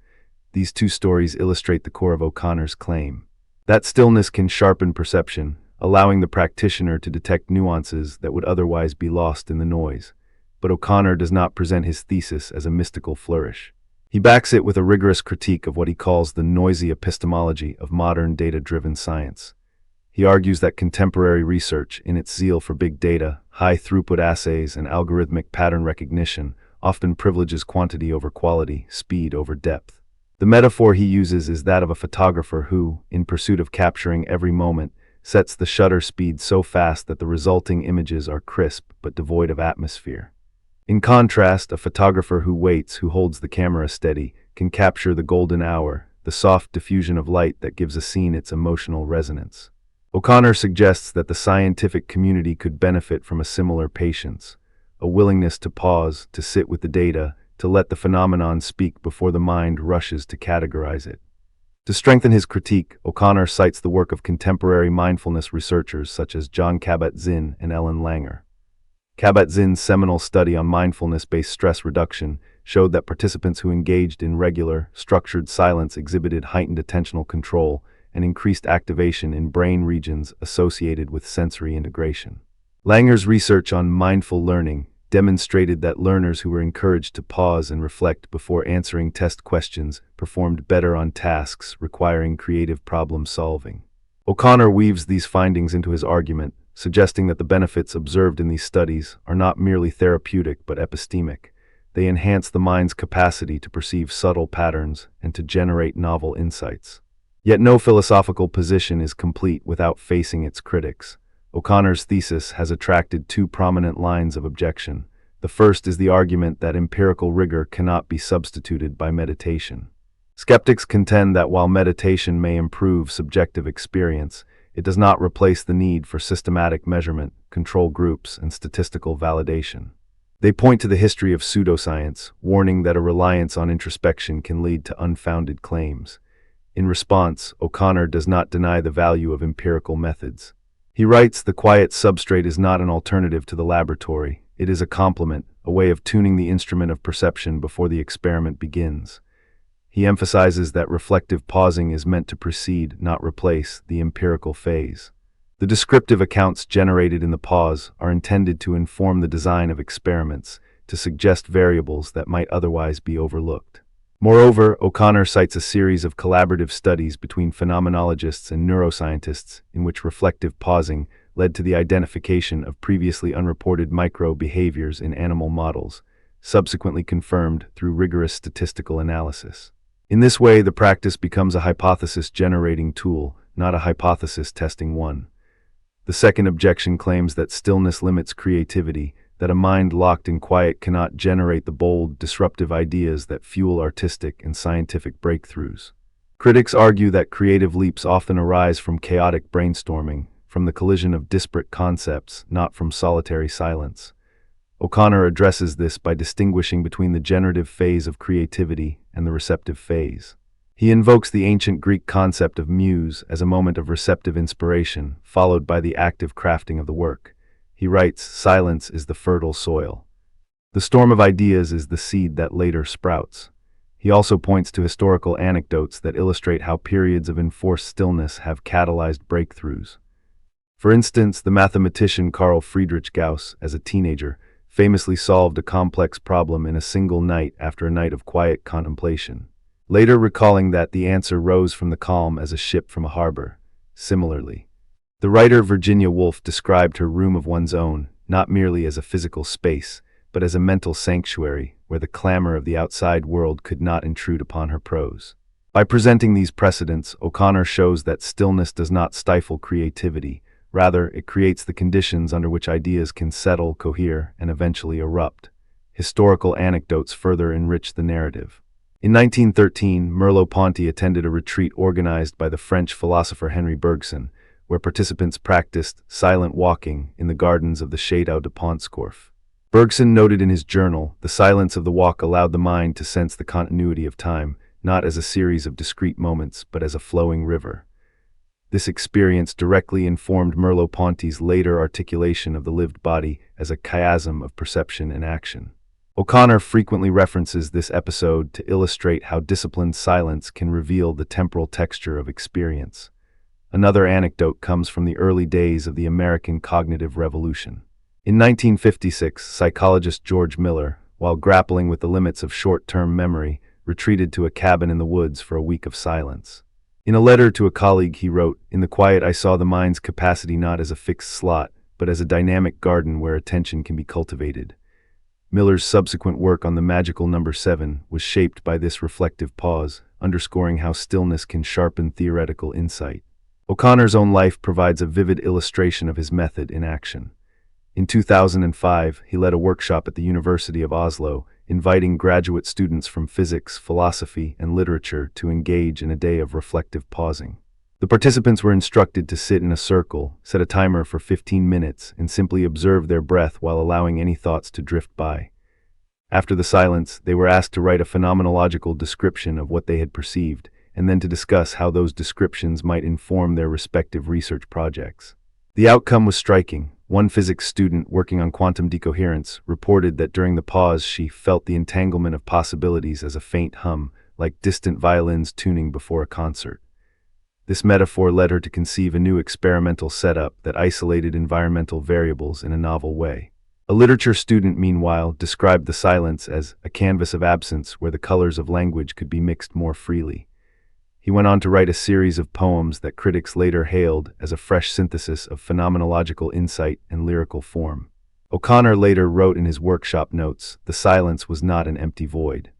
These two stories illustrate the core of O'Connor's claim. That stillness can sharpen perception, allowing the practitioner to detect nuances that would otherwise be lost in the noise. But O'Connor does not present his thesis as a mystical flourish. He backs it with a rigorous critique of what he calls the noisy epistemology of modern data-driven science. He argues that contemporary research, in its zeal for big data, high-throughput assays, and algorithmic pattern recognition, often privileges quantity over quality, speed over depth. The metaphor he uses is that of a photographer who, in pursuit of capturing every moment, sets the shutter speed so fast that the resulting images are crisp but devoid of atmosphere. In contrast, a photographer who waits, who holds the camera steady, can capture the golden hour, the soft diffusion of light that gives a scene its emotional resonance. O'Connor suggests that the scientific community could benefit from a similar patience, a willingness to pause, to sit with the data, to let the phenomenon speak before the mind rushes to categorize it. To strengthen his critique, O'Connor cites the work of contemporary mindfulness researchers such as John Kabat-Zinn and Ellen Langer. Kabat-Zinn's seminal study on mindfulness-based stress reduction showed that participants who engaged in regular, structured silence exhibited heightened attentional control and increased activation in brain regions associated with sensory integration. Langer's research on mindful learning demonstrated that learners who were encouraged to pause and reflect before answering test questions performed better on tasks requiring creative problem solving. O'Connor weaves these findings into his argument, suggesting that the benefits observed in these studies are not merely therapeutic but epistemic. They enhance the mind's capacity to perceive subtle patterns and to generate novel insights. Yet no philosophical position is complete without facing its critics. O'Connor's thesis has attracted two prominent lines of objection. The first is the argument that empirical rigor cannot be substituted by meditation. Skeptics contend that while meditation may improve subjective experience, it does not replace the need for systematic measurement, control groups, and statistical validation. They point to the history of pseudoscience, warning that a reliance on introspection can lead to unfounded claims. In response, O'Connor does not deny the value of empirical methods. He writes, "The quiet substrate is not an alternative to the laboratory. It is a complement, a way of tuning the instrument of perception before the experiment begins." He emphasizes that reflective pausing is meant to precede, not replace, the empirical phase. The descriptive accounts generated in the pause are intended to inform the design of experiments, to suggest variables that might otherwise be overlooked. Moreover, O'Connor cites a series of collaborative studies between phenomenologists and neuroscientists in which reflective pausing led to the identification of previously unreported micro-behaviors in animal models, subsequently confirmed through rigorous statistical analysis. In this way, the practice becomes a hypothesis-generating tool, not a hypothesis-testing one. The second objection claims that stillness limits creativity, that a mind locked in quiet cannot generate the bold, disruptive ideas that fuel artistic and scientific breakthroughs. Critics argue that creative leaps often arise from chaotic brainstorming, from the collision of disparate concepts, not from solitary silence. O'Connor addresses this by distinguishing between the generative phase of creativity and the receptive phase. He invokes the ancient Greek concept of muse as a moment of receptive inspiration, followed by the active crafting of the work. He writes, "Silence is the fertile soil. The storm of ideas is the seed that later sprouts." He also points to historical anecdotes that illustrate how periods of enforced stillness have catalyzed breakthroughs. For instance, the mathematician Carl Friedrich Gauss, as a teenager, famously solved a complex problem in a single night after a night of quiet contemplation, later recalling that the answer rose from the calm as a ship from a harbor. Similarly, the writer Virginia Woolf described her room of one's own, not merely as a physical space, but as a mental sanctuary where the clamor of the outside world could not intrude upon her prose. By presenting these precedents, O'Connor shows that stillness does not stifle creativity. Rather, it creates the conditions under which ideas can settle, cohere, and eventually erupt. Historical anecdotes further enrich the narrative. In 1913, Merleau-Ponty attended a retreat organized by the French philosopher Henri Bergson, where participants practiced silent walking in the gardens of the Château de Pontscorf. Bergson noted in his journal, "The silence of the walk allowed the mind to sense the continuity of time, not as a series of discrete moments, but as a flowing river." This experience directly informed Merleau-Ponty's later articulation of the lived body as a chiasm of perception and action. O'Connor frequently references this episode to illustrate how disciplined silence can reveal the temporal texture of experience. Another anecdote comes from the early days of the American cognitive revolution. In 1956, psychologist George Miller, while grappling with the limits of short-term memory, retreated to a cabin in the woods for a week of silence. In a letter to a colleague he wrote, "In the quiet I saw the mind's capacity not as a fixed slot, but as a dynamic garden where attention can be cultivated." Miller's subsequent work on the magical number 7 was shaped by this reflective pause, underscoring how stillness can sharpen theoretical insight. O'Connor's own life provides a vivid illustration of his method in action. In 2005, he led a workshop at the University of Oslo, inviting graduate students from physics, philosophy, and literature to engage in a day of reflective pausing. The participants were instructed to sit in a circle, set a timer for 15 minutes, and simply observe their breath while allowing any thoughts to drift by. After the silence, they were asked to write a phenomenological description of what they had perceived, and then to discuss how those descriptions might inform their respective research projects. The outcome was striking. One physics student working on quantum decoherence reported that during the pause she felt the entanglement of possibilities as a faint hum, like distant violins tuning before a concert. This metaphor led her to conceive a new experimental setup that isolated environmental variables in a novel way. A literature student, meanwhile, described the silence as a canvas of absence where the colors of language could be mixed more freely. He went on to write a series of poems that critics later hailed as a fresh synthesis of phenomenological insight and lyrical form. O'Connor later wrote in his workshop notes, "The silence was not an empty void.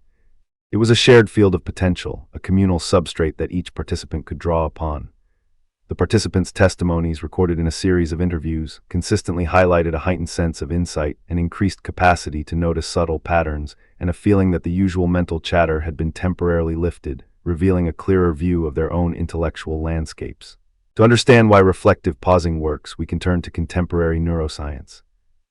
It was a shared field of potential, a communal substrate that each participant could draw upon." The participants' testimonies, recorded in a series of interviews, consistently highlighted a heightened sense of insight, an increased capacity to notice subtle patterns, and a feeling that the usual mental chatter had been temporarily lifted, revealing a clearer view of their own intellectual landscapes. To understand why reflective pausing works, we can turn to contemporary neuroscience.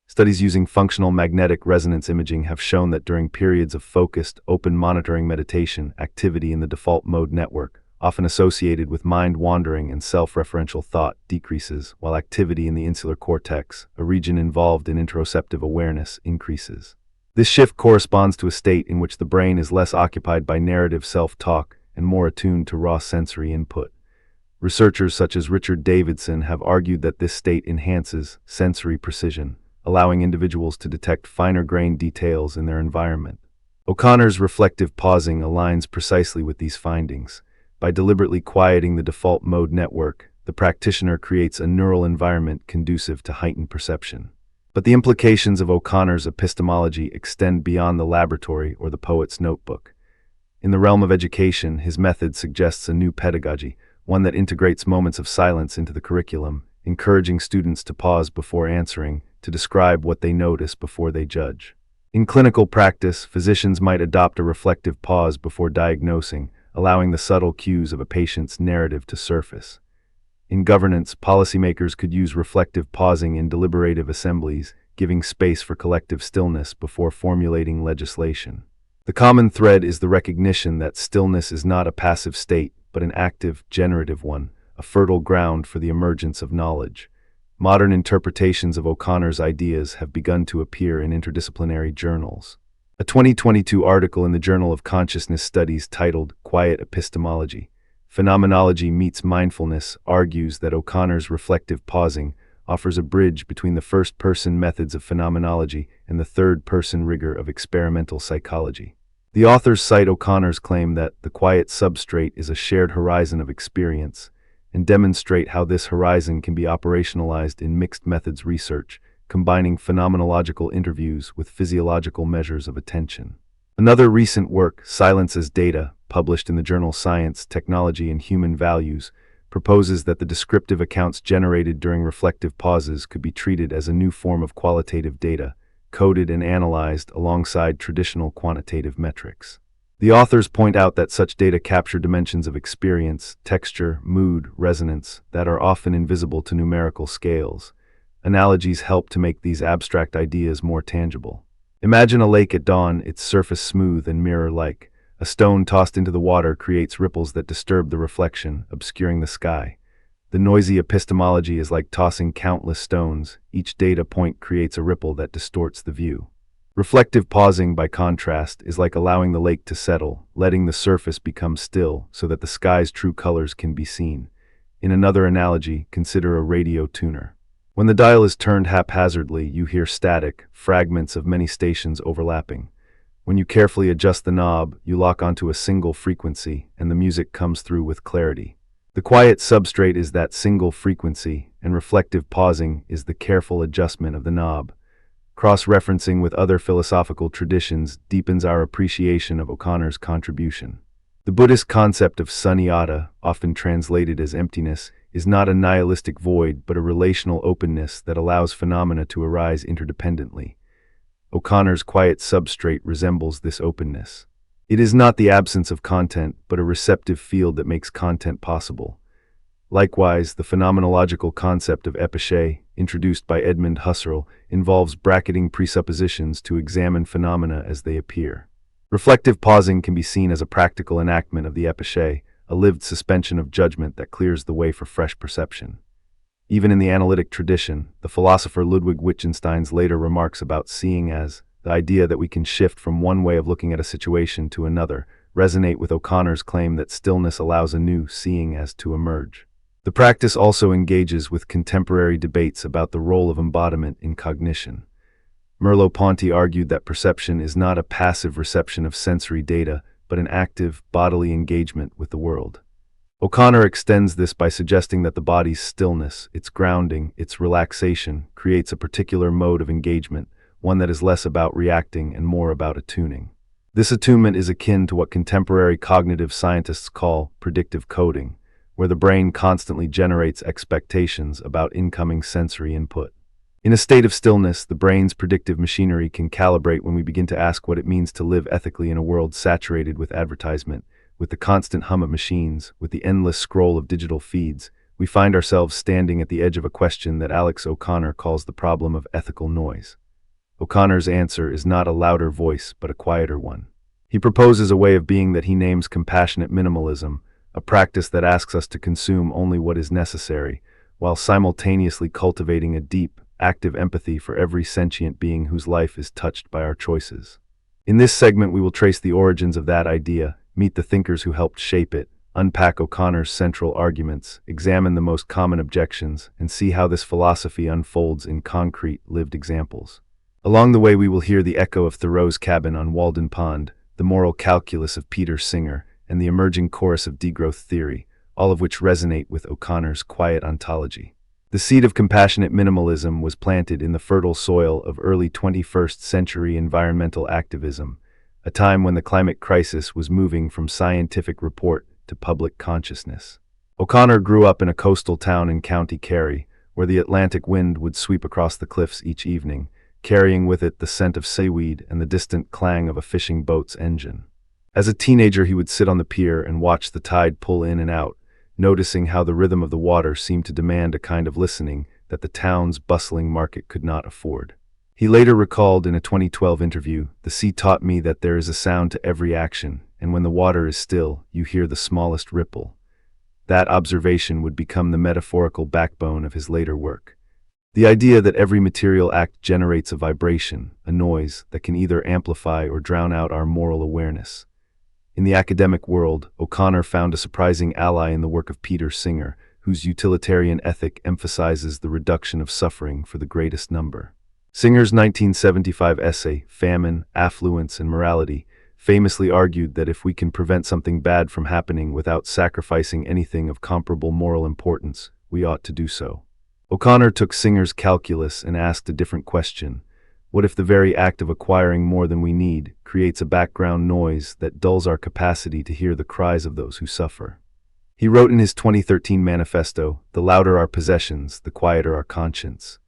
Studies using functional magnetic resonance imaging have shown that during periods of focused, open monitoring meditation, activity in the default mode network, often associated with mind-wandering and self-referential thought, decreases, while activity in the insular cortex, a region involved in interoceptive awareness, increases. This shift corresponds to a state in which the brain is less occupied by narrative self-talk and more attuned to raw sensory input. Researchers such as Richard Davidson have argued that this state enhances sensory precision, allowing individuals to detect finer-grained details in their environment. O'Connor's reflective pausing aligns precisely with these findings. By deliberately quieting the default mode network, the practitioner creates a neural environment conducive to heightened perception. But the implications of O'Connor's epistemology extend beyond the laboratory or the poet's notebook. In the realm of education, his method suggests a new pedagogy, one that integrates moments of silence into the curriculum, encouraging students to pause before answering, to describe what they notice before they judge. In clinical practice, physicians might adopt a reflective pause before diagnosing, allowing the subtle cues of a patient's narrative to surface. In governance, policymakers could use reflective pausing in deliberative assemblies, giving space for collective stillness before formulating legislation. The common thread is the recognition that stillness is not a passive state, but an active, generative one, a fertile ground for the emergence of knowledge. Modern interpretations of O'Connor's ideas have begun to appear in interdisciplinary journals. A 2022 article in the Journal of Consciousness Studies titled "Quiet Epistemology: Phenomenology Meets Mindfulness" argues that O'Connor's reflective pausing offers a bridge between the first-person methods of phenomenology and the third-person rigor of experimental psychology. The authors cite O'Connor's claim that the quiet substrate is a shared horizon of experience, and demonstrate how this horizon can be operationalized in mixed methods research, combining phenomenological interviews with physiological measures of attention. Another recent work, Silence as Data, published in the journal Science, Technology, and Human Values, proposes that the descriptive accounts generated during reflective pauses could be treated as a new form of qualitative data, coded and analyzed alongside traditional quantitative metrics. The authors point out that such data capture dimensions of experience, texture, mood, resonance that are often invisible to numerical scales. Analogies help to make these abstract ideas more tangible. Imagine a lake at dawn, its surface smooth and mirror-like. A stone tossed into the water creates ripples that disturb the reflection, obscuring the sky. The noisy epistemology is like tossing countless stones. Each data point creates a ripple that distorts the view. Reflective pausing, by contrast, is like allowing the lake to settle, letting the surface become still so that the sky's true colors can be seen. In another analogy, consider a radio tuner. When the dial is turned haphazardly, you hear static, fragments of many stations overlapping. When you carefully adjust the knob, you lock onto a single frequency, and the music comes through with clarity. The quiet substrate is that single frequency, and reflective pausing is the careful adjustment of the knob. Cross-referencing with other philosophical traditions deepens our appreciation of O'Connor's contribution. The Buddhist concept of sunyata, often translated as emptiness, is not a nihilistic void but a relational openness that allows phenomena to arise interdependently. O'Connor's quiet substrate resembles this openness. It is not the absence of content, but a receptive field that makes content possible. Likewise, the phenomenological concept of epishae, introduced by Edmund Husserl, involves bracketing presuppositions to examine phenomena as they appear. Reflective pausing can be seen as a practical enactment of the epishae, a lived suspension of judgment that clears the way for fresh perception. Even in the analytic tradition, the philosopher Ludwig Wittgenstein's later remarks about seeing as the idea that we can shift from one way of looking at a situation to another resonate with O'Connor's claim that stillness allows a new seeing as to emerge. The practice also engages with contemporary debates about the role of embodiment in cognition. Merleau-Ponty argued that perception is not a passive reception of sensory data, but an active, bodily engagement with the world. O'Connor extends this by suggesting that the body's stillness, its grounding, its relaxation, creates a particular mode of engagement, one that is less about reacting and more about attuning. This attunement is akin to what contemporary cognitive scientists call predictive coding, where the brain constantly generates expectations about incoming sensory input. In a state of stillness, the brain's predictive machinery can calibrate when we begin to ask what it means to live ethically in a world saturated with advertisement. With the constant hum of machines, with the endless scroll of digital feeds, we find ourselves standing at the edge of a question that Alex O'Connor calls the problem of ethical noise. O'Connor's answer is not a louder voice, but a quieter one. He proposes a way of being that he names compassionate minimalism, a practice that asks us to consume only what is necessary, while simultaneously cultivating a deep, active empathy for every sentient being whose life is touched by our choices. In this segment, we will trace the origins of that idea, meet the thinkers who helped shape it, unpack O'Connor's central arguments, examine the most common objections, and see how this philosophy unfolds in concrete, lived examples. Along the way, we will hear the echo of Thoreau's Cabin on Walden Pond, the moral calculus of Peter Singer, and the emerging chorus of degrowth theory, all of which resonate with O'Connor's quiet ontology. The seed of compassionate minimalism was planted in the fertile soil of early 21st century environmental activism, a time when the climate crisis was moving from scientific report to public consciousness. O'Connor grew up in a coastal town in County Kerry, where the Atlantic wind would sweep across the cliffs each evening, carrying with it the scent of seaweed and the distant clang of a fishing boat's engine. As a teenager, he would sit on the pier and watch the tide pull in and out, noticing how the rhythm of the water seemed to demand a kind of listening that the town's bustling market could not afford. He later recalled in a 2012 interview, "The sea taught me that there is a sound to every action, and when the water is still, you hear the smallest ripple." That observation would become the metaphorical backbone of his later work. The idea that every material act generates a vibration, a noise, that can either amplify or drown out our moral awareness. In the academic world, O'Connor found a surprising ally in the work of Peter Singer, whose utilitarian ethic emphasizes the reduction of suffering for the greatest number. Singer's 1975 essay, Famine, Affluence, and Morality, famously argued that if we can prevent something bad from happening without sacrificing anything of comparable moral importance, we ought to do so. O'Connor took Singer's calculus and asked a different question. What if the very act of acquiring more than we need creates a background noise that dulls our capacity to hear the cries of those who suffer? He wrote in his 2013 manifesto, "The louder our possessions, the quieter our conscience."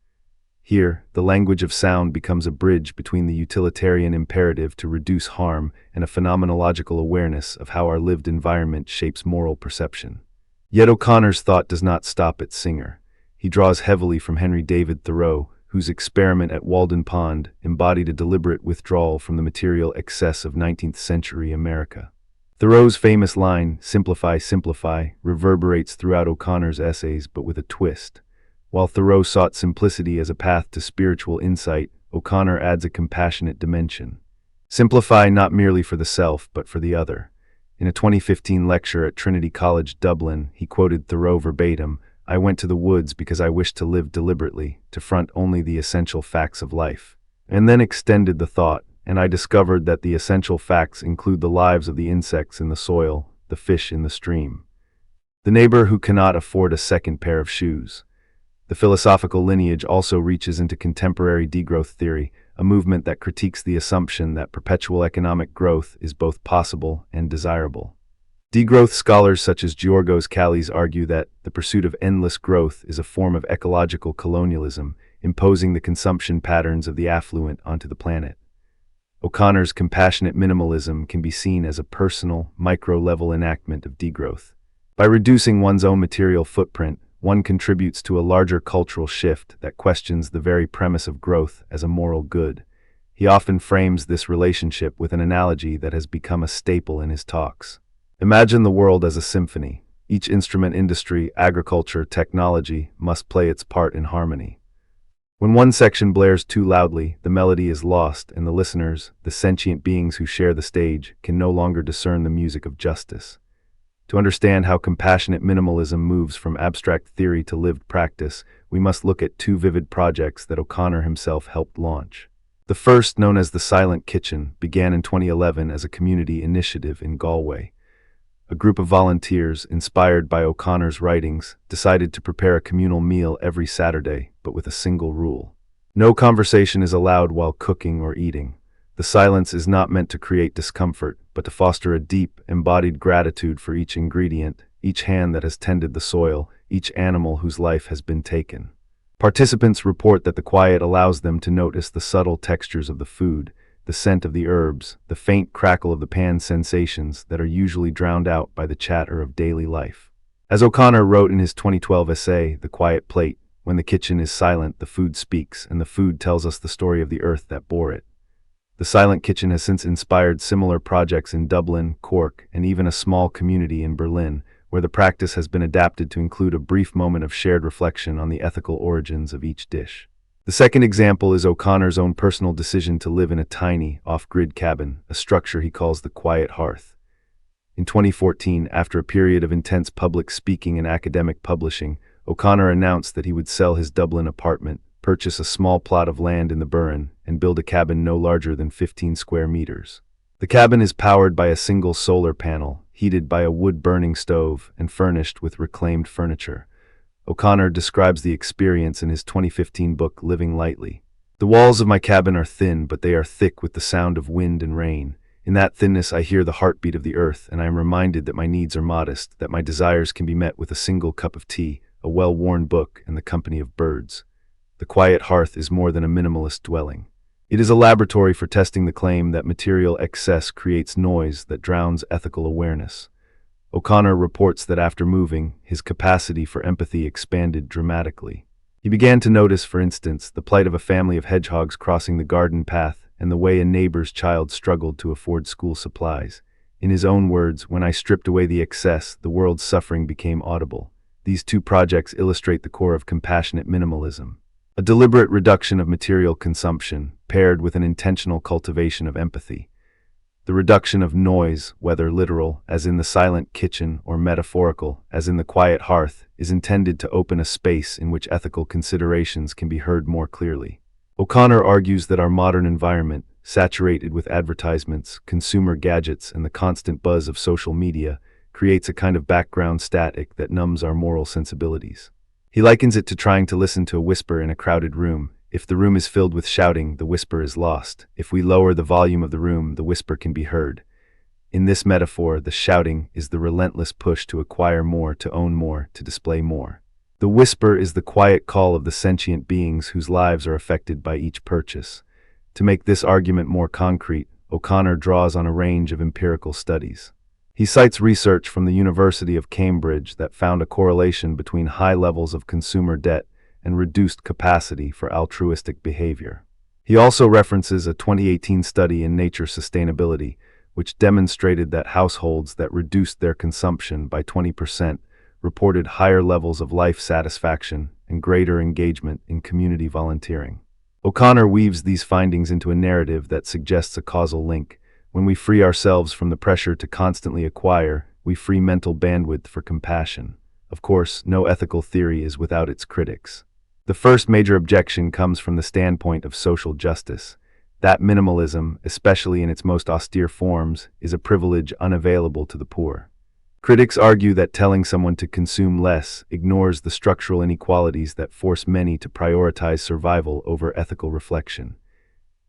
Here, the language of sound becomes a bridge between the utilitarian imperative to reduce harm and a phenomenological awareness of how our lived environment shapes moral perception. Yet O'Connor's thought does not stop at Singer. He draws heavily from Henry David Thoreau, whose experiment at Walden Pond embodied a deliberate withdrawal from the material excess of 19th century America. Thoreau's famous line, "Simplify, simplify," reverberates throughout O'Connor's essays, but with a twist. While Thoreau sought simplicity as a path to spiritual insight, O'Connor adds a compassionate dimension. Simplify not merely for the self, but for the other. In a 2015 lecture at Trinity College, Dublin, he quoted Thoreau verbatim, "I went to the woods because I wished to live deliberately, to front only the essential facts of life." And then extended the thought, "And I discovered that the essential facts include the lives of the insects in the soil, the fish in the stream, the neighbor who cannot afford a second pair of shoes." The philosophical lineage also reaches into contemporary degrowth theory, a movement that critiques the assumption that perpetual economic growth is both possible and desirable. Degrowth scholars such as Giorgos Kallis argue that the pursuit of endless growth is a form of ecological colonialism, imposing the consumption patterns of the affluent onto the planet. O'Connor's compassionate minimalism can be seen as a personal, micro-level enactment of degrowth. By reducing one's own material footprint, one contributes to a larger cultural shift that questions the very premise of growth as a moral good. He often frames this relationship with an analogy that has become a staple in his talks. Imagine the world as a symphony. Each instrument, industry, agriculture, technology must play its part in harmony. When one section blares too loudly, the melody is lost, and the listeners, the sentient beings who share the stage, can no longer discern the music of justice. To understand how compassionate minimalism moves from abstract theory to lived practice, we must look at two vivid projects that O'Connor himself helped launch. The first, known as the Silent Kitchen, began in 2011 as a community initiative in Galway. A group of volunteers, inspired by O'Connor's writings, decided to prepare a communal meal every Saturday, but with a single rule. No conversation is allowed while cooking or eating. The silence is not meant to create discomfort, but to foster a deep, embodied gratitude for each ingredient, each hand that has tended the soil, each animal whose life has been taken. Participants report that the quiet allows them to notice the subtle textures of the food, the scent of the herbs, the faint crackle of the pan sensations that are usually drowned out by the chatter of daily life. As O'Connor wrote in his 2012 essay, The Quiet Plate, when the kitchen is silent, the food speaks, and the food tells us the story of the earth that bore it. The Silent Kitchen has since inspired similar projects in Dublin, Cork, and even a small community in Berlin, where the practice has been adapted to include a brief moment of shared reflection on the ethical origins of each dish. The second example is O'Connor's own personal decision to live in a tiny, off-grid cabin, a structure he calls the Quiet Hearth. In 2014, after a period of intense public speaking and academic publishing, O'Connor announced that he would sell his Dublin apartment, purchase a small plot of land in the Burren, and build a cabin no larger than 15 square meters. The cabin is powered by a single solar panel, heated by a wood-burning stove, and furnished with reclaimed furniture. O'Connor describes the experience in his 2015 book, Living Lightly. The walls of my cabin are thin, but they are thick with the sound of wind and rain. In that thinness I hear the heartbeat of the earth, and I am reminded that my needs are modest, that my desires can be met with a single cup of tea, a well-worn book, and the company of birds. The Quiet Hearth is more than a minimalist dwelling. It is a laboratory for testing the claim that material excess creates noise that drowns ethical awareness. O'Connor reports that after moving, his capacity for empathy expanded dramatically. He began to notice, for instance, the plight of a family of hedgehogs crossing the garden path and the way a neighbor's child struggled to afford school supplies. In his own words, when I stripped away the excess, the world's suffering became audible. These two projects illustrate the core of compassionate minimalism. A deliberate reduction of material consumption, paired with an intentional cultivation of empathy. The reduction of noise, whether literal, as in the Silent Kitchen, or metaphorical, as in the Quiet Hearth, is intended to open a space in which ethical considerations can be heard more clearly. O'Connor argues that our modern environment, saturated with advertisements, consumer gadgets, and the constant buzz of social media, creates a kind of background static that numbs our moral sensibilities. He likens it to trying to listen to a whisper in a crowded room. If the room is filled with shouting, the whisper is lost. If we lower the volume of the room, the whisper can be heard. In this metaphor, the shouting is the relentless push to acquire more, to own more, to display more. The whisper is the quiet call of the sentient beings whose lives are affected by each purchase. To make this argument more concrete, O'Connor draws on a range of empirical studies. He cites research from the University of Cambridge that found a correlation between high levels of consumer debt and reduced capacity for altruistic behavior. He also references a 2018 study in Nature Sustainability, which demonstrated that households that reduced their consumption by 20% reported higher levels of life satisfaction and greater engagement in community volunteering. O'Connor weaves these findings into a narrative that suggests a causal link. When we free ourselves from the pressure to constantly acquire, we free mental bandwidth for compassion. Of course, no ethical theory is without its critics. The first major objection comes from the standpoint of social justice. That minimalism, especially in its most austere forms, is a privilege unavailable to the poor. Critics argue that telling someone to consume less ignores the structural inequalities that force many to prioritize survival over ethical reflection.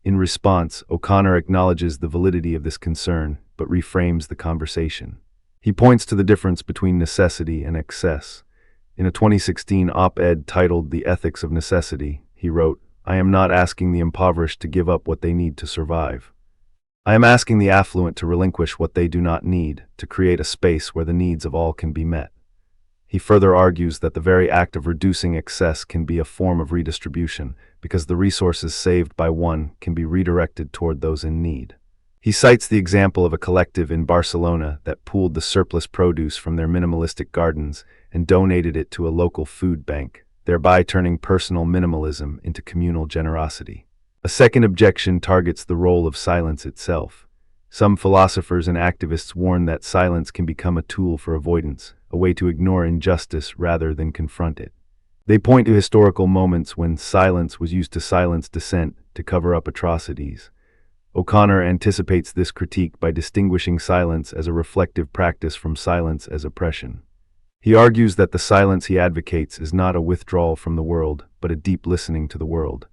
In response, O'Connor acknowledges the validity of this concern, but reframes the conversation. He points to the difference between necessity and excess. In a 2016 op-ed titled The Ethics of Necessity, he wrote, "I am not asking the impoverished to give up what they need to survive. I am asking the affluent to relinquish what they do not need, to create a space where the needs of all can be met." He further argues that the very act of reducing excess can be a form of redistribution, because the resources saved by one can be redirected toward those in need. He cites the example of a collective in Barcelona that pooled the surplus produce from their minimalistic gardens and donated it to a local food bank, thereby turning personal minimalism into communal generosity. A second objection targets the role of silence itself. Some philosophers and activists warn that silence can become a tool for avoidance, a way to ignore injustice rather than confront it. They point to historical moments when silence was used to silence dissent, to cover up atrocities. O'Connor anticipates this critique by distinguishing silence as a reflective practice from silence as oppression. He argues that the silence he advocates is not a withdrawal from the world, but a deep listening to the world.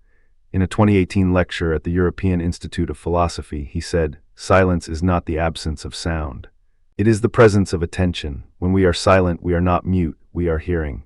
In a 2018 lecture at the European Institute of Philosophy, he said, "Silence is not the absence of sound. It is the presence of attention. When we are silent, we are not mute, we are hearing."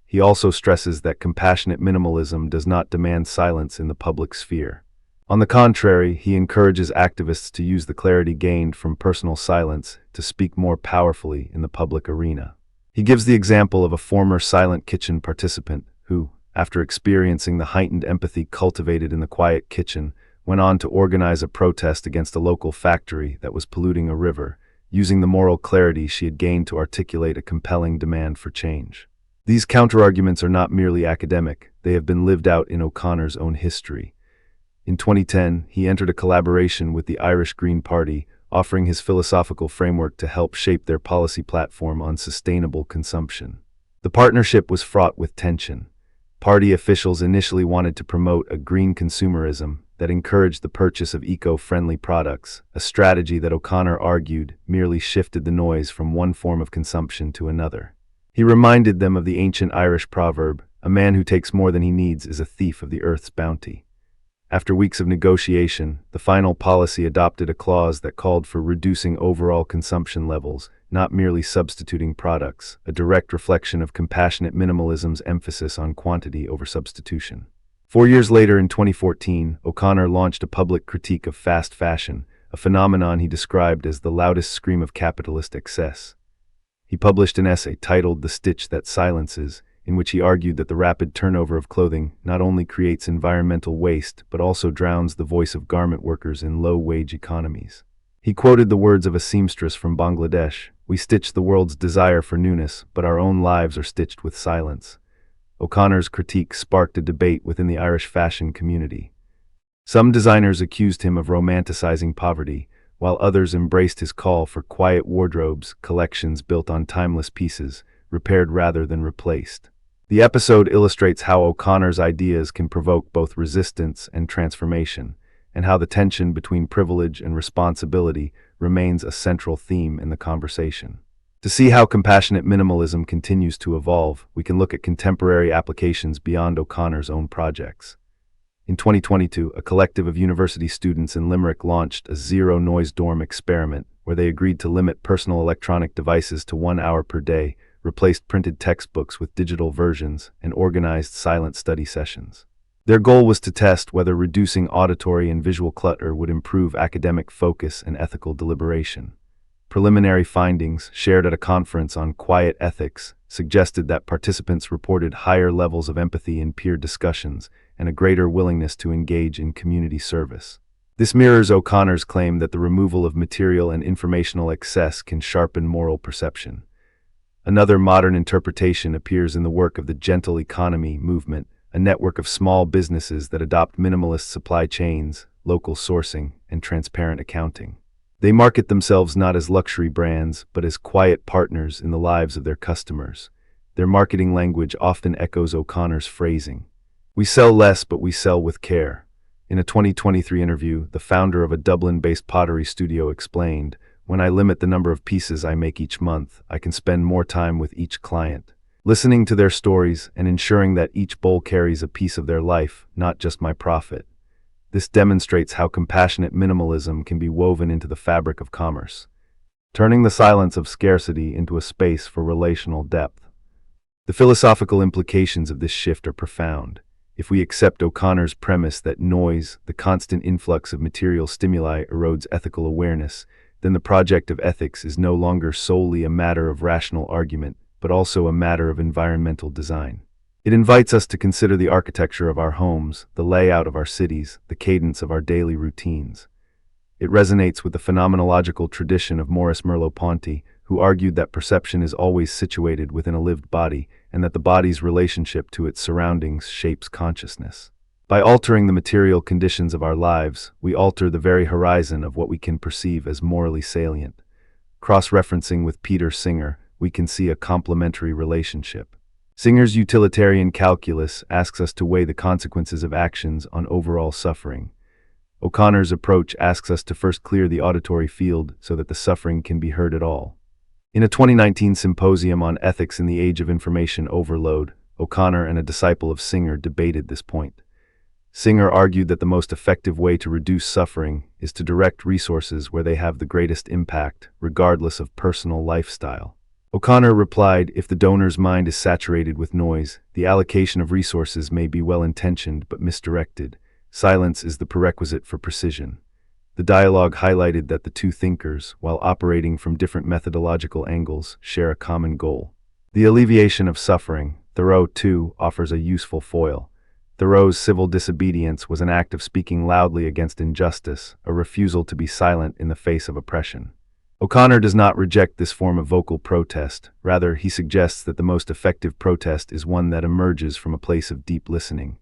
He also stresses that compassionate minimalism does not demand silence in the public sphere. On the contrary, he encourages activists to use the clarity gained from personal silence to speak more powerfully in the public arena. He gives the example of a former silent kitchen participant who, after experiencing the heightened empathy cultivated in the quiet kitchen, went on to organize a protest against a local factory that was polluting a river, using the moral clarity she had gained to articulate a compelling demand for change. These counterarguments are not merely academic, they have been lived out in O'Connor's own history. In 2010, he entered a collaboration with the Irish Green Party, offering his philosophical framework to help shape their policy platform on sustainable consumption. The partnership was fraught with tension. Party officials initially wanted to promote a green consumerism that encouraged the purchase of eco-friendly products, a strategy that O'Connor argued merely shifted the noise from one form of consumption to another. He reminded them of the ancient Irish proverb, "A man who takes more than he needs is a thief of the earth's bounty." After weeks of negotiation, the final policy adopted a clause that called for reducing overall consumption levels, not merely substituting products, a direct reflection of compassionate minimalism's emphasis on quantity over substitution. 4 years later, in 2014, O'Connor launched a public critique of fast fashion, a phenomenon he described as the loudest scream of capitalist excess. He published an essay titled "The Stitch That Silences," in which he argued that the rapid turnover of clothing not only creates environmental waste but also drowns the voice of garment workers in low-wage economies. He quoted the words of a seamstress from Bangladesh, "We stitch the world's desire for newness, but our own lives are stitched with silence." O'Connor's critique sparked a debate within the Irish fashion community. Some designers accused him of romanticizing poverty, while others embraced his call for quiet wardrobes, collections built on timeless pieces, repaired rather than replaced. The episode illustrates how O'Connor's ideas can provoke both resistance and transformation, and how the tension between privilege and responsibility remains a central theme in the conversation. To see how compassionate minimalism continues to evolve, we can look at contemporary applications beyond O'Connor's own projects. In 2022, a collective of university students in Limerick launched a zero-noise dorm experiment where they agreed to limit personal electronic devices to 1 hour per day, replaced printed textbooks with digital versions, and organized silent study sessions. Their goal was to test whether reducing auditory and visual clutter would improve academic focus and ethical deliberation. Preliminary findings, shared at a conference on quiet ethics, suggested that participants reported higher levels of empathy in peer discussions and a greater willingness to engage in community service. This mirrors O'Connor's claim that the removal of material and informational excess can sharpen moral perception. Another modern interpretation appears in the work of the Gentle Economy movement, a network of small businesses that adopt minimalist supply chains, local sourcing, and transparent accounting. They market themselves not as luxury brands, but as quiet partners in the lives of their customers. Their marketing language often echoes O'Connor's phrasing. "We sell less, but we sell with care." In a 2023 interview, the founder of a Dublin-based pottery studio explained, "When I limit the number of pieces I make each month, I can spend more time with each client, listening to their stories and ensuring that each bowl carries a piece of their life, not just my profit." This demonstrates how compassionate minimalism can be woven into the fabric of commerce, turning the silence of scarcity into a space for relational depth. The philosophical implications of this shift are profound. If we accept O'Connor's premise that noise, the constant influx of material stimuli, erodes ethical awareness, then the project of ethics is no longer solely a matter of rational argument, but also a matter of environmental design. It invites us to consider the architecture of our homes, the layout of our cities, the cadence of our daily routines. It resonates with the phenomenological tradition of Maurice Merleau-Ponty, who argued that perception is always situated within a lived body, and that the body's relationship to its surroundings shapes consciousness. By altering the material conditions of our lives, we alter the very horizon of what we can perceive as morally salient. Cross-referencing with Peter Singer, we can see a complementary relationship. Singer's utilitarian calculus asks us to weigh the consequences of actions on overall suffering. O'Connor's approach asks us to first clear the auditory field so that the suffering can be heard at all. In a 2019 symposium on ethics in the age of information overload, O'Connor and a disciple of Singer debated this point. Singer argued that the most effective way to reduce suffering is to direct resources where they have the greatest impact, regardless of personal lifestyle. O'Connor replied, if the donor's mind is saturated with noise, the allocation of resources may be well-intentioned but misdirected. Silence is the prerequisite for precision. The dialogue highlighted that the two thinkers, while operating from different methodological angles, share a common goal. The alleviation of suffering. Thoreau, too, offers a useful foil. Thoreau's civil disobedience was an act of speaking loudly against injustice, a refusal to be silent in the face of oppression. O'Connor does not reject this form of vocal protest. Rather, he suggests that the most effective protest is one that emerges from a place of deep listening.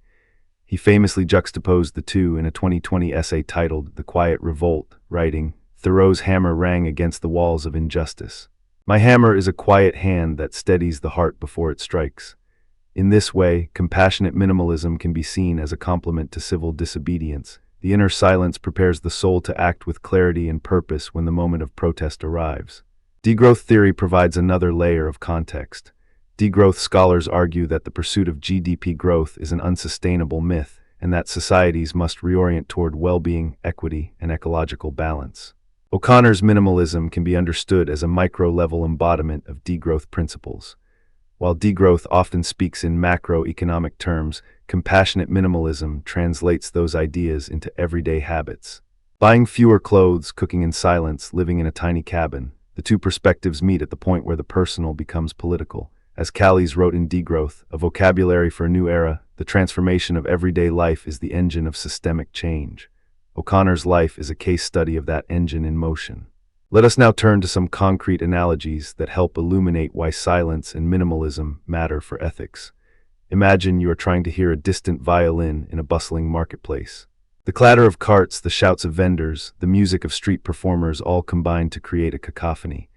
He famously juxtaposed the two in a 2020 essay titled The Quiet Revolt, writing, Thoreau's hammer rang against the walls of injustice. My hammer is a quiet hand that steadies the heart before it strikes. In this way, compassionate minimalism can be seen as a complement to civil disobedience. The inner silence prepares the soul to act with clarity and purpose when the moment of protest arrives. Degrowth theory provides another layer of context. Degrowth scholars argue that the pursuit of GDP growth is an unsustainable myth, and that societies must reorient toward well-being, equity, and ecological balance. O'Connor's minimalism can be understood as a micro-level embodiment of degrowth principles. While degrowth often speaks in macroeconomic terms, compassionate minimalism translates those ideas into everyday habits. Buying fewer clothes, cooking in silence, living in a tiny cabin, the two perspectives meet at the point where the personal becomes political. As Callies wrote in Degrowth, a vocabulary for a new era, the transformation of everyday life is the engine of systemic change. O'Connor's life is a case study of that engine in motion. Let us now turn to some concrete analogies that help illuminate why silence and minimalism matter for ethics. Imagine you are trying to hear a distant violin in a bustling marketplace. The clatter of carts, the shouts of vendors, the music of street performers all combine to create a cacophony.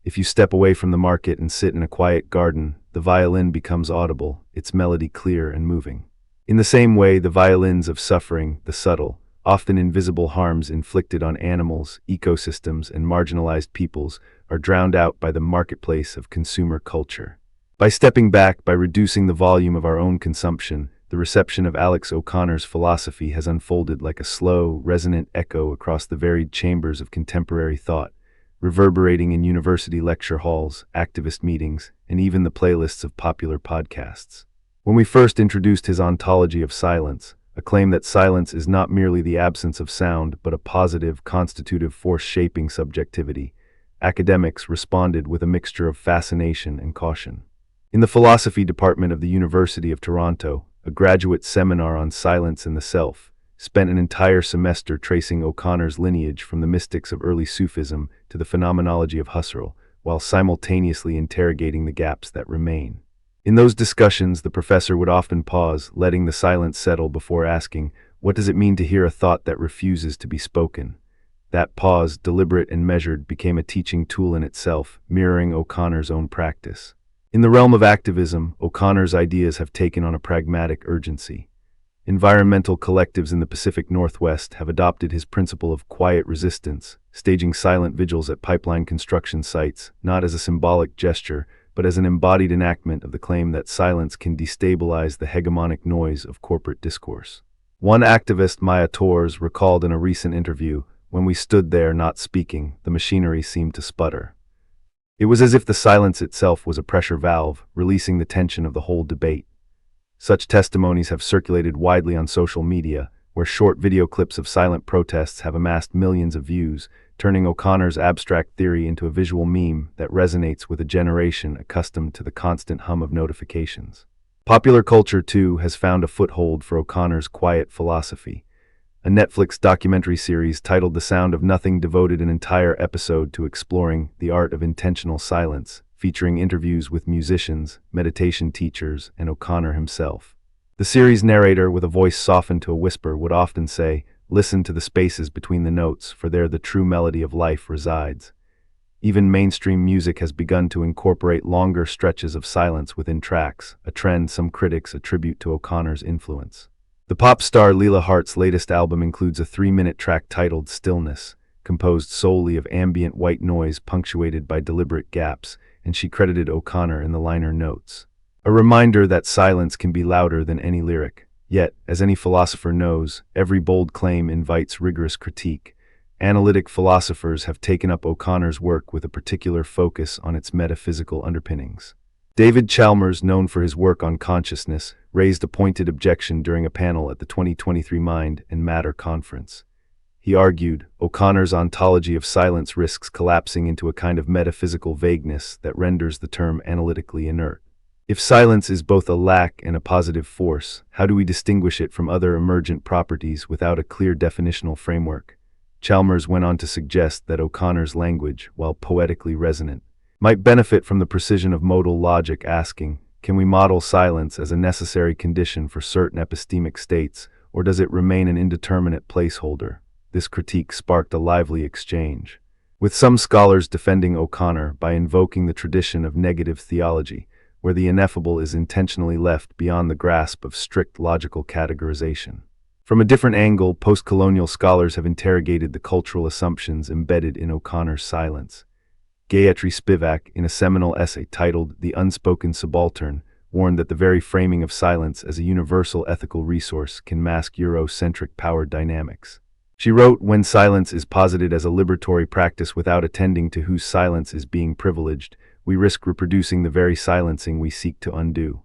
If you step away from the market and sit in a quiet garden, the violin becomes audible, its melody clear and moving. In the same way, the violins of suffering, the subtle, often invisible harms inflicted on animals, ecosystems, and marginalized peoples are drowned out by the marketplace of consumer culture. By stepping back, by reducing the volume of our own consumption, the reception of Alex O'Connor's philosophy has unfolded like a slow, resonant echo across the varied chambers of contemporary thought, reverberating in university lecture halls, activist meetings, and even the playlists of popular podcasts. When we first introduced his ontology of silence, a claim that silence is not merely the absence of sound but a positive, constitutive force shaping subjectivity, academics responded with a mixture of fascination and caution. In the philosophy department of the University of Toronto, a graduate seminar on silence and the self spent an entire semester tracing O'Connor's lineage from the mystics of early Sufism to the phenomenology of Husserl, while simultaneously interrogating the gaps that remain. In those discussions, the professor would often pause, letting the silence settle before asking, what does it mean to hear a thought that refuses to be spoken? That pause, deliberate and measured, became a teaching tool in itself, mirroring O'Connor's own practice. In the realm of activism, O'Connor's ideas have taken on a pragmatic urgency. Environmental collectives in the Pacific Northwest have adopted his principle of quiet resistance, staging silent vigils at pipeline construction sites, not as a symbolic gesture, but as an embodied enactment of the claim that silence can destabilize the hegemonic noise of corporate discourse. One activist, Maya Torres, recalled in a recent interview, when we stood there not speaking, the machinery seemed to sputter. It was as if the silence itself was a pressure valve, releasing the tension of the whole debate. Such testimonies have circulated widely on social media, where short video clips of silent protests have amassed millions of views, turning O'Connor's abstract theory into a visual meme that resonates with a generation accustomed to the constant hum of notifications. Popular culture, too, has found a foothold for O'Connor's quiet philosophy. A Netflix documentary series titled The Sound of Nothing devoted an entire episode to exploring the art of intentional silence, featuring interviews with musicians, meditation teachers, and O'Connor himself. The series narrator, with a voice softened to a whisper, would often say, "Listen to the spaces between the notes, for there the true melody of life resides." Even mainstream music has begun to incorporate longer stretches of silence within tracks, a trend some critics attribute to O'Connor's influence. The pop star Leela Hart's latest album includes a 3-minute track titled Stillness, composed solely of ambient white noise punctuated by deliberate gaps, and she credited O'Connor in the liner notes. A reminder that silence can be louder than any lyric. Yet, as any philosopher knows, every bold claim invites rigorous critique. Analytic philosophers have taken up O'Connor's work with a particular focus on its metaphysical underpinnings. David Chalmers, known for his work on consciousness, raised a pointed objection during a panel at the 2023 Mind and Matter conference. He argued, O'Connor's ontology of silence risks collapsing into a kind of metaphysical vagueness that renders the term analytically inert. If silence is both a lack and a positive force, how do we distinguish it from other emergent properties without a clear definitional framework? Chalmers went on to suggest that O'Connor's language, while poetically resonant, might benefit from the precision of modal logic, asking, can we model silence as a necessary condition for certain epistemic states, or does it remain an indeterminate placeholder? This critique sparked a lively exchange, with some scholars defending O'Connor by invoking the tradition of negative theology, where the ineffable is intentionally left beyond the grasp of strict logical categorization. From a different angle, post-colonial scholars have interrogated the cultural assumptions embedded in O'Connor's silence. Gayatri Spivak, in a seminal essay titled The Unspoken Subaltern, warned that the very framing of silence as a universal ethical resource can mask Eurocentric power dynamics. She wrote, when silence is posited as a liberatory practice without attending to whose silence is being privileged, we risk reproducing the very silencing we seek to undo.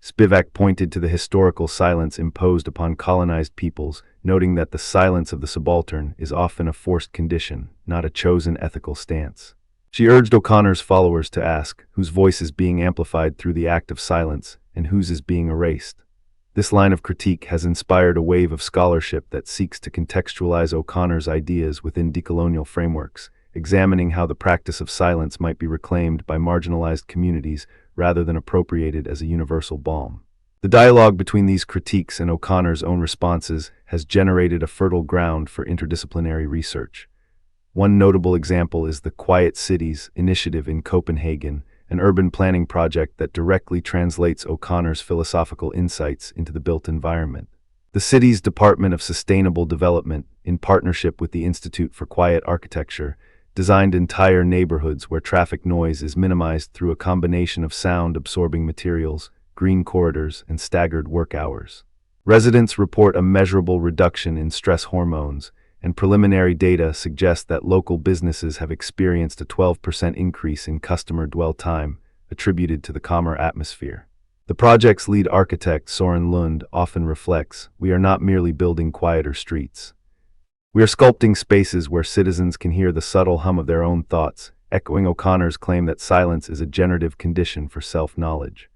Spivak pointed to the historical silence imposed upon colonized peoples, noting that the silence of the subaltern is often a forced condition, not a chosen ethical stance. She urged O'Connor's followers to ask, whose voice is being amplified through the act of silence, and whose is being erased. This line of critique has inspired a wave of scholarship that seeks to contextualize O'Connor's ideas within decolonial frameworks, examining how the practice of silence might be reclaimed by marginalized communities rather than appropriated as a universal balm. The dialogue between these critiques and O'Connor's own responses has generated a fertile ground for interdisciplinary research. One notable example is the Quiet Cities initiative in Copenhagen, an urban planning project that directly translates O'Connor's philosophical insights into the built environment. The city's Department of Sustainable Development, in partnership with the Institute for Quiet Architecture, designed entire neighborhoods where traffic noise is minimized through a combination of sound-absorbing materials, green corridors, and staggered work hours. Residents report a measurable reduction in stress hormones, and preliminary data suggest that local businesses have experienced a 12% increase in customer dwell time, attributed to the calmer atmosphere. The project's lead architect, Soren Lund, often reflects, we are not merely building quieter streets. We are sculpting spaces where citizens can hear the subtle hum of their own thoughts, echoing O'Connor's claim that silence is a generative condition for self-knowledge.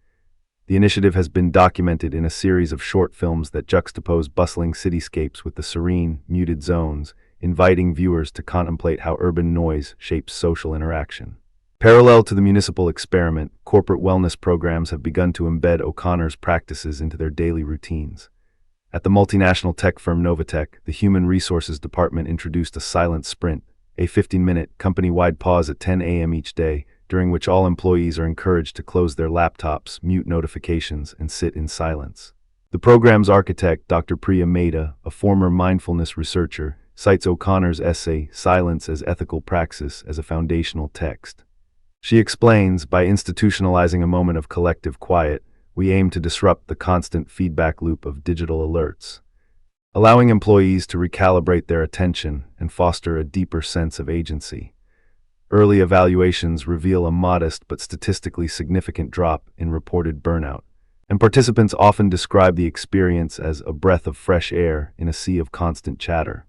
The initiative has been documented in a series of short films that juxtapose bustling cityscapes with the serene, muted zones, inviting viewers to contemplate how urban noise shapes social interaction. Parallel to the municipal experiment, corporate wellness programs have begun to embed O'Connor's practices into their daily routines. At the multinational tech firm Novatech, the Human Resources Department introduced a silent sprint, a 15-minute, company-wide pause at 10 a.m. each day, during which all employees are encouraged to close their laptops, mute notifications, and sit in silence. The program's architect, Dr. Priya Mehta, a former mindfulness researcher, cites O'Connor's essay, Silence as Ethical Praxis, as a foundational text. She explains, by institutionalizing a moment of collective quiet, we aim to disrupt the constant feedback loop of digital alerts, allowing employees to recalibrate their attention and foster a deeper sense of agency. Early evaluations reveal a modest but statistically significant drop in reported burnout, and participants often describe the experience as a breath of fresh air in a sea of constant chatter.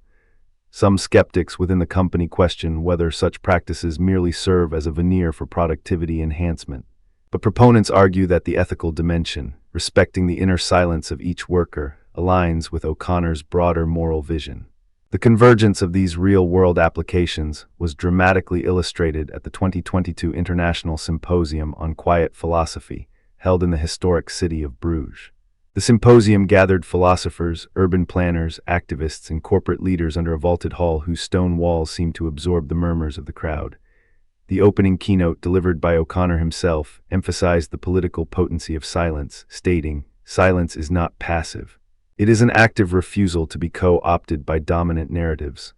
Some skeptics within the company question whether such practices merely serve as a veneer for productivity enhancement. But proponents argue that the ethical dimension, respecting the inner silence of each worker, aligns with O'Connor's broader moral vision. The convergence of these real-world applications was dramatically illustrated at the 2022 International Symposium on Quiet Philosophy, held in the historic city of Bruges. The symposium gathered philosophers, urban planners, activists, and corporate leaders under a vaulted hall whose stone walls seemed to absorb the murmurs of the crowd. The opening keynote, delivered by O'Connor himself, emphasized the political potency of silence, stating, "Silence is not passive. It is an active refusal to be co-opted by dominant narratives."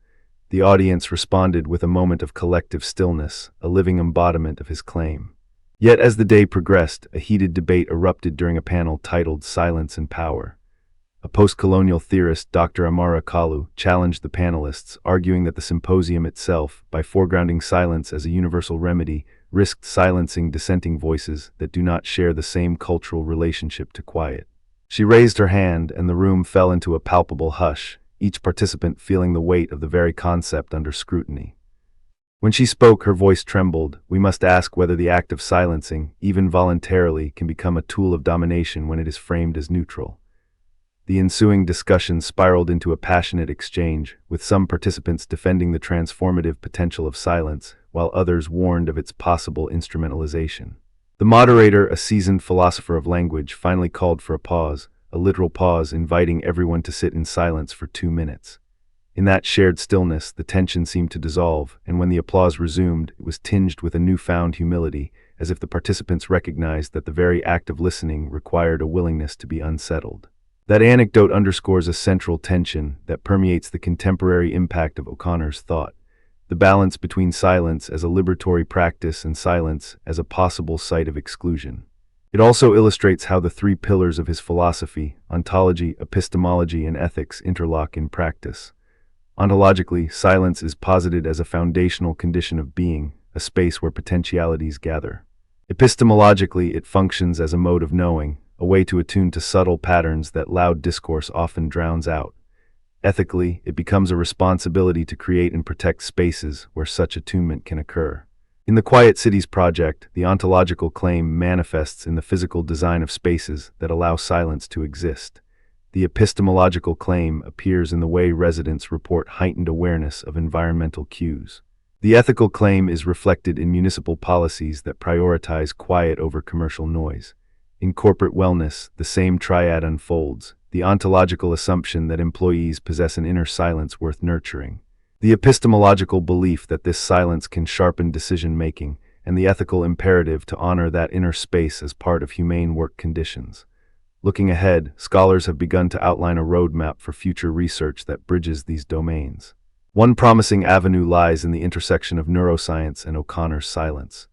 The audience responded with a moment of collective stillness, a living embodiment of his claim. Yet as the day progressed, a heated debate erupted during a panel titled Silence and Power. A post-colonial theorist, Dr. Amara Kalu, challenged the panelists, arguing that the symposium itself, by foregrounding silence as a universal remedy, risked silencing dissenting voices that do not share the same cultural relationship to quiet. She raised her hand, and the room fell into a palpable hush, each participant feeling the weight of the very concept under scrutiny. When she spoke, her voice trembled. "We must ask whether the act of silencing, even voluntarily, can become a tool of domination when it is framed as neutral." The ensuing discussion spiraled into a passionate exchange, with some participants defending the transformative potential of silence, while others warned of its possible instrumentalization. The moderator, a seasoned philosopher of language, finally called for a pause, a literal pause, inviting everyone to sit in silence for 2 minutes. In that shared stillness, the tension seemed to dissolve, and when the applause resumed, it was tinged with a newfound humility, as if the participants recognized that the very act of listening required a willingness to be unsettled. That anecdote underscores a central tension that permeates the contemporary impact of O'Connor's thought: the balance between silence as a liberatory practice and silence as a possible site of exclusion. It also illustrates how the three pillars of his philosophy, ontology, epistemology, and ethics, interlock in practice. Ontologically, silence is posited as a foundational condition of being, a space where potentialities gather. Epistemologically, it functions as a mode of knowing, a way to attune to subtle patterns that loud discourse often drowns out. Ethically, it becomes a responsibility to create and protect spaces where such attunement can occur. In the Quiet Cities project, the ontological claim manifests in the physical design of spaces that allow silence to exist. The epistemological claim appears in the way residents report heightened awareness of environmental cues. The ethical claim is reflected in municipal policies that prioritize quiet over commercial noise. In corporate wellness, the same triad unfolds: the ontological assumption that employees possess an inner silence worth nurturing, the epistemological belief that this silence can sharpen decision-making, and the ethical imperative to honor that inner space as part of humane work conditions. Looking ahead, scholars have begun to outline a roadmap for future research that bridges these domains. One promising avenue lies in the intersection of neuroscience and O'Connor's silence.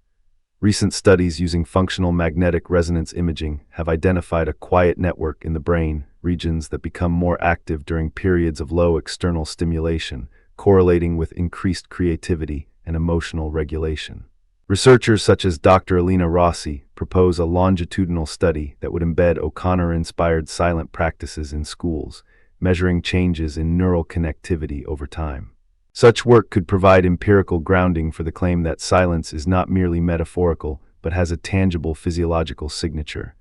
Recent studies using functional magnetic resonance imaging have identified a quiet network in the brain, regions that become more active during periods of low external stimulation, correlating with increased creativity and emotional regulation. Researchers such as Dr. Alina Rossi propose a longitudinal study that would embed O'Connor-inspired silent practices in schools, measuring changes in neural connectivity over time. Such work could provide empirical grounding for the claim that silence is not merely metaphorical, but has a tangible physiological signature.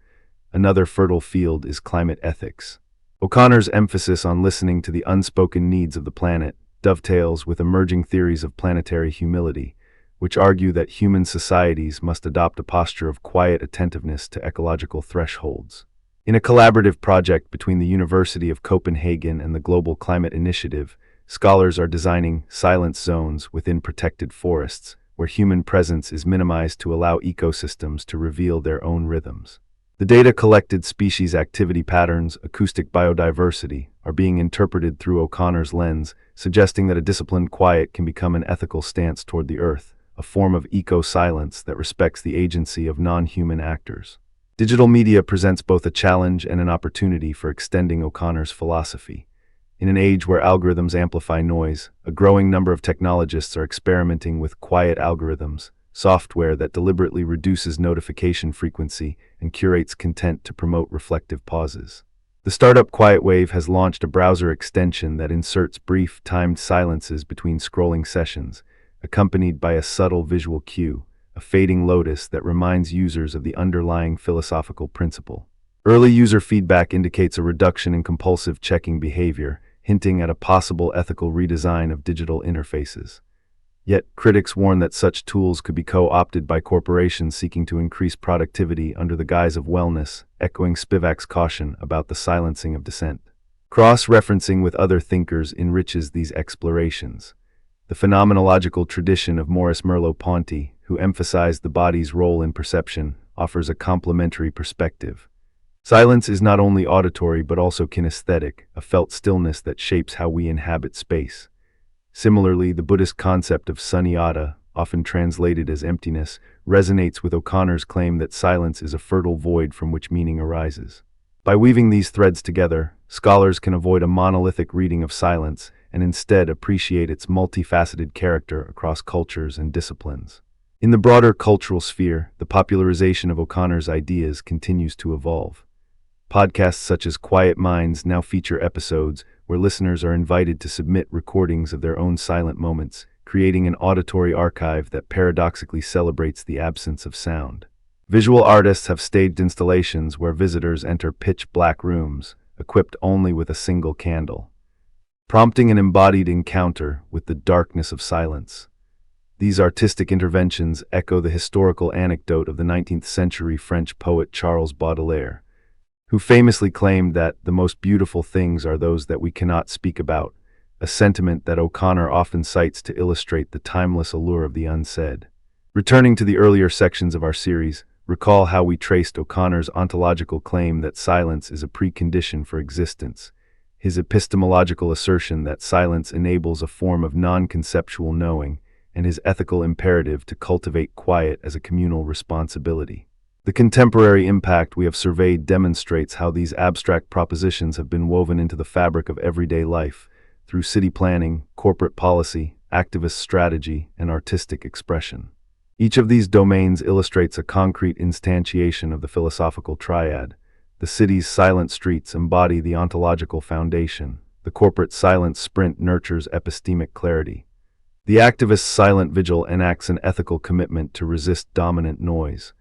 Another fertile field is climate ethics. O'Connor's emphasis on listening to the unspoken needs of the planet dovetails with emerging theories of planetary humility, which argue that human societies must adopt a posture of quiet attentiveness to ecological thresholds. In a collaborative project between the University of Copenhagen and the Global Climate Initiative, scholars are designing silence zones within protected forests, where human presence is minimized to allow ecosystems to reveal their own rhythms. The data collected, species activity patterns, acoustic biodiversity, are being interpreted through O'Connor's lens, suggesting that a disciplined quiet can become an ethical stance toward the earth, a form of eco-silence that respects the agency of non-human actors. Digital media presents both a challenge and an opportunity for extending O'Connor's philosophy. In an age where algorithms amplify noise, a growing number of technologists are experimenting with quiet algorithms, software that deliberately reduces notification frequency and curates content to promote reflective pauses. The startup Quiet Wave has launched a browser extension that inserts brief, timed silences between scrolling sessions, accompanied by a subtle visual cue, a fading lotus that reminds users of the underlying philosophical principle. Early user feedback indicates a reduction in compulsive checking behavior, hinting at a possible ethical redesign of digital interfaces. Yet, critics warn that such tools could be co-opted by corporations seeking to increase productivity under the guise of wellness, echoing Spivak's caution about the silencing of dissent. Cross-referencing with other thinkers enriches these explorations. The phenomenological tradition of Maurice Merleau-Ponty, who emphasized the body's role in perception, offers a complementary perspective. Silence is not only auditory but also kinesthetic, a felt stillness that shapes how we inhabit space. Similarly, the Buddhist concept of sunyata, often translated as emptiness, resonates with O'Connor's claim that silence is a fertile void from which meaning arises. By weaving these threads together, scholars can avoid a monolithic reading of silence and instead appreciate its multifaceted character across cultures and disciplines. In the broader cultural sphere, the popularization of O'Connor's ideas continues to evolve. Podcasts such as Quiet Minds now feature episodes where listeners are invited to submit recordings of their own silent moments, creating an auditory archive that paradoxically celebrates the absence of sound. Visual artists have staged installations where visitors enter pitch-black rooms, equipped only with a single candle, prompting an embodied encounter with the darkness of silence. These artistic interventions echo the historical anecdote of the 19th century French poet Charles Baudelaire, who famously claimed that the most beautiful things are those that we cannot speak about, a sentiment that O'Connor often cites to illustrate the timeless allure of the unsaid. Returning to the earlier sections of our series, recall how we traced O'Connor's ontological claim that silence is a precondition for existence, his epistemological assertion that silence enables a form of non-conceptual knowing, and his ethical imperative to cultivate quiet as a communal responsibility. The contemporary impact we have surveyed demonstrates how these abstract propositions have been woven into the fabric of everyday life, through city planning, corporate policy, activist strategy, and artistic expression. Each of these domains illustrates a concrete instantiation of the philosophical triad. The city's silent streets embody the ontological foundation. The corporate silent sprint nurtures epistemic clarity. The activist's silent vigil enacts an ethical commitment to resist dominant noise.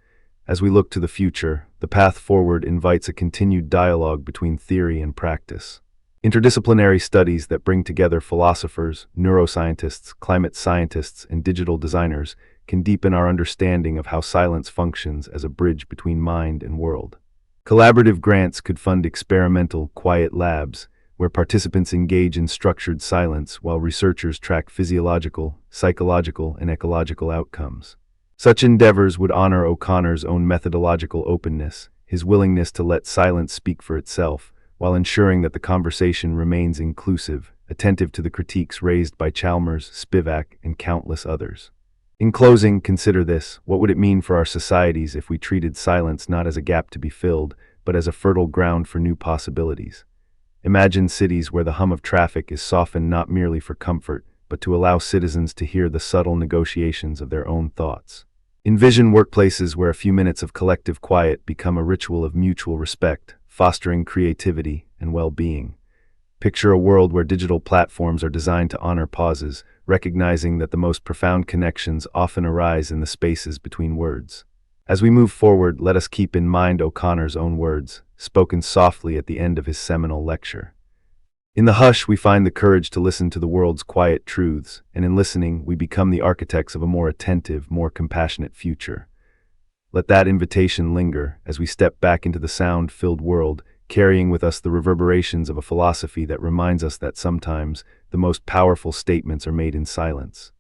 As we look to the future, the path forward invites a continued dialogue between theory and practice. Interdisciplinary studies that bring together philosophers, neuroscientists, climate scientists, and digital designers can deepen our understanding of how silence functions as a bridge between mind and world. Collaborative grants could fund experimental, quiet labs, where participants engage in structured silence while researchers track physiological, psychological, and ecological outcomes. Such endeavors would honor O'Connor's own methodological openness, his willingness to let silence speak for itself, while ensuring that the conversation remains inclusive, attentive to the critiques raised by Chalmers, Spivak, and countless others. In closing, consider this: what would it mean for our societies if we treated silence not as a gap to be filled, but as a fertile ground for new possibilities? Imagine cities where the hum of traffic is softened not merely for comfort, but to allow citizens to hear the subtle negotiations of their own thoughts. Envision workplaces where a few minutes of collective quiet become a ritual of mutual respect, fostering creativity and well-being. Picture a world where digital platforms are designed to honor pauses, recognizing that the most profound connections often arise in the spaces between words. As we move forward, let us keep in mind O'Connor's own words, spoken softly at the end of his seminal lecture. In the hush, we find the courage to listen to the world's quiet truths, and in listening, we become the architects of a more attentive, more compassionate future. Let that invitation linger as we step back into the sound-filled world, carrying with us the reverberations of a philosophy that reminds us that sometimes the most powerful statements are made in silence.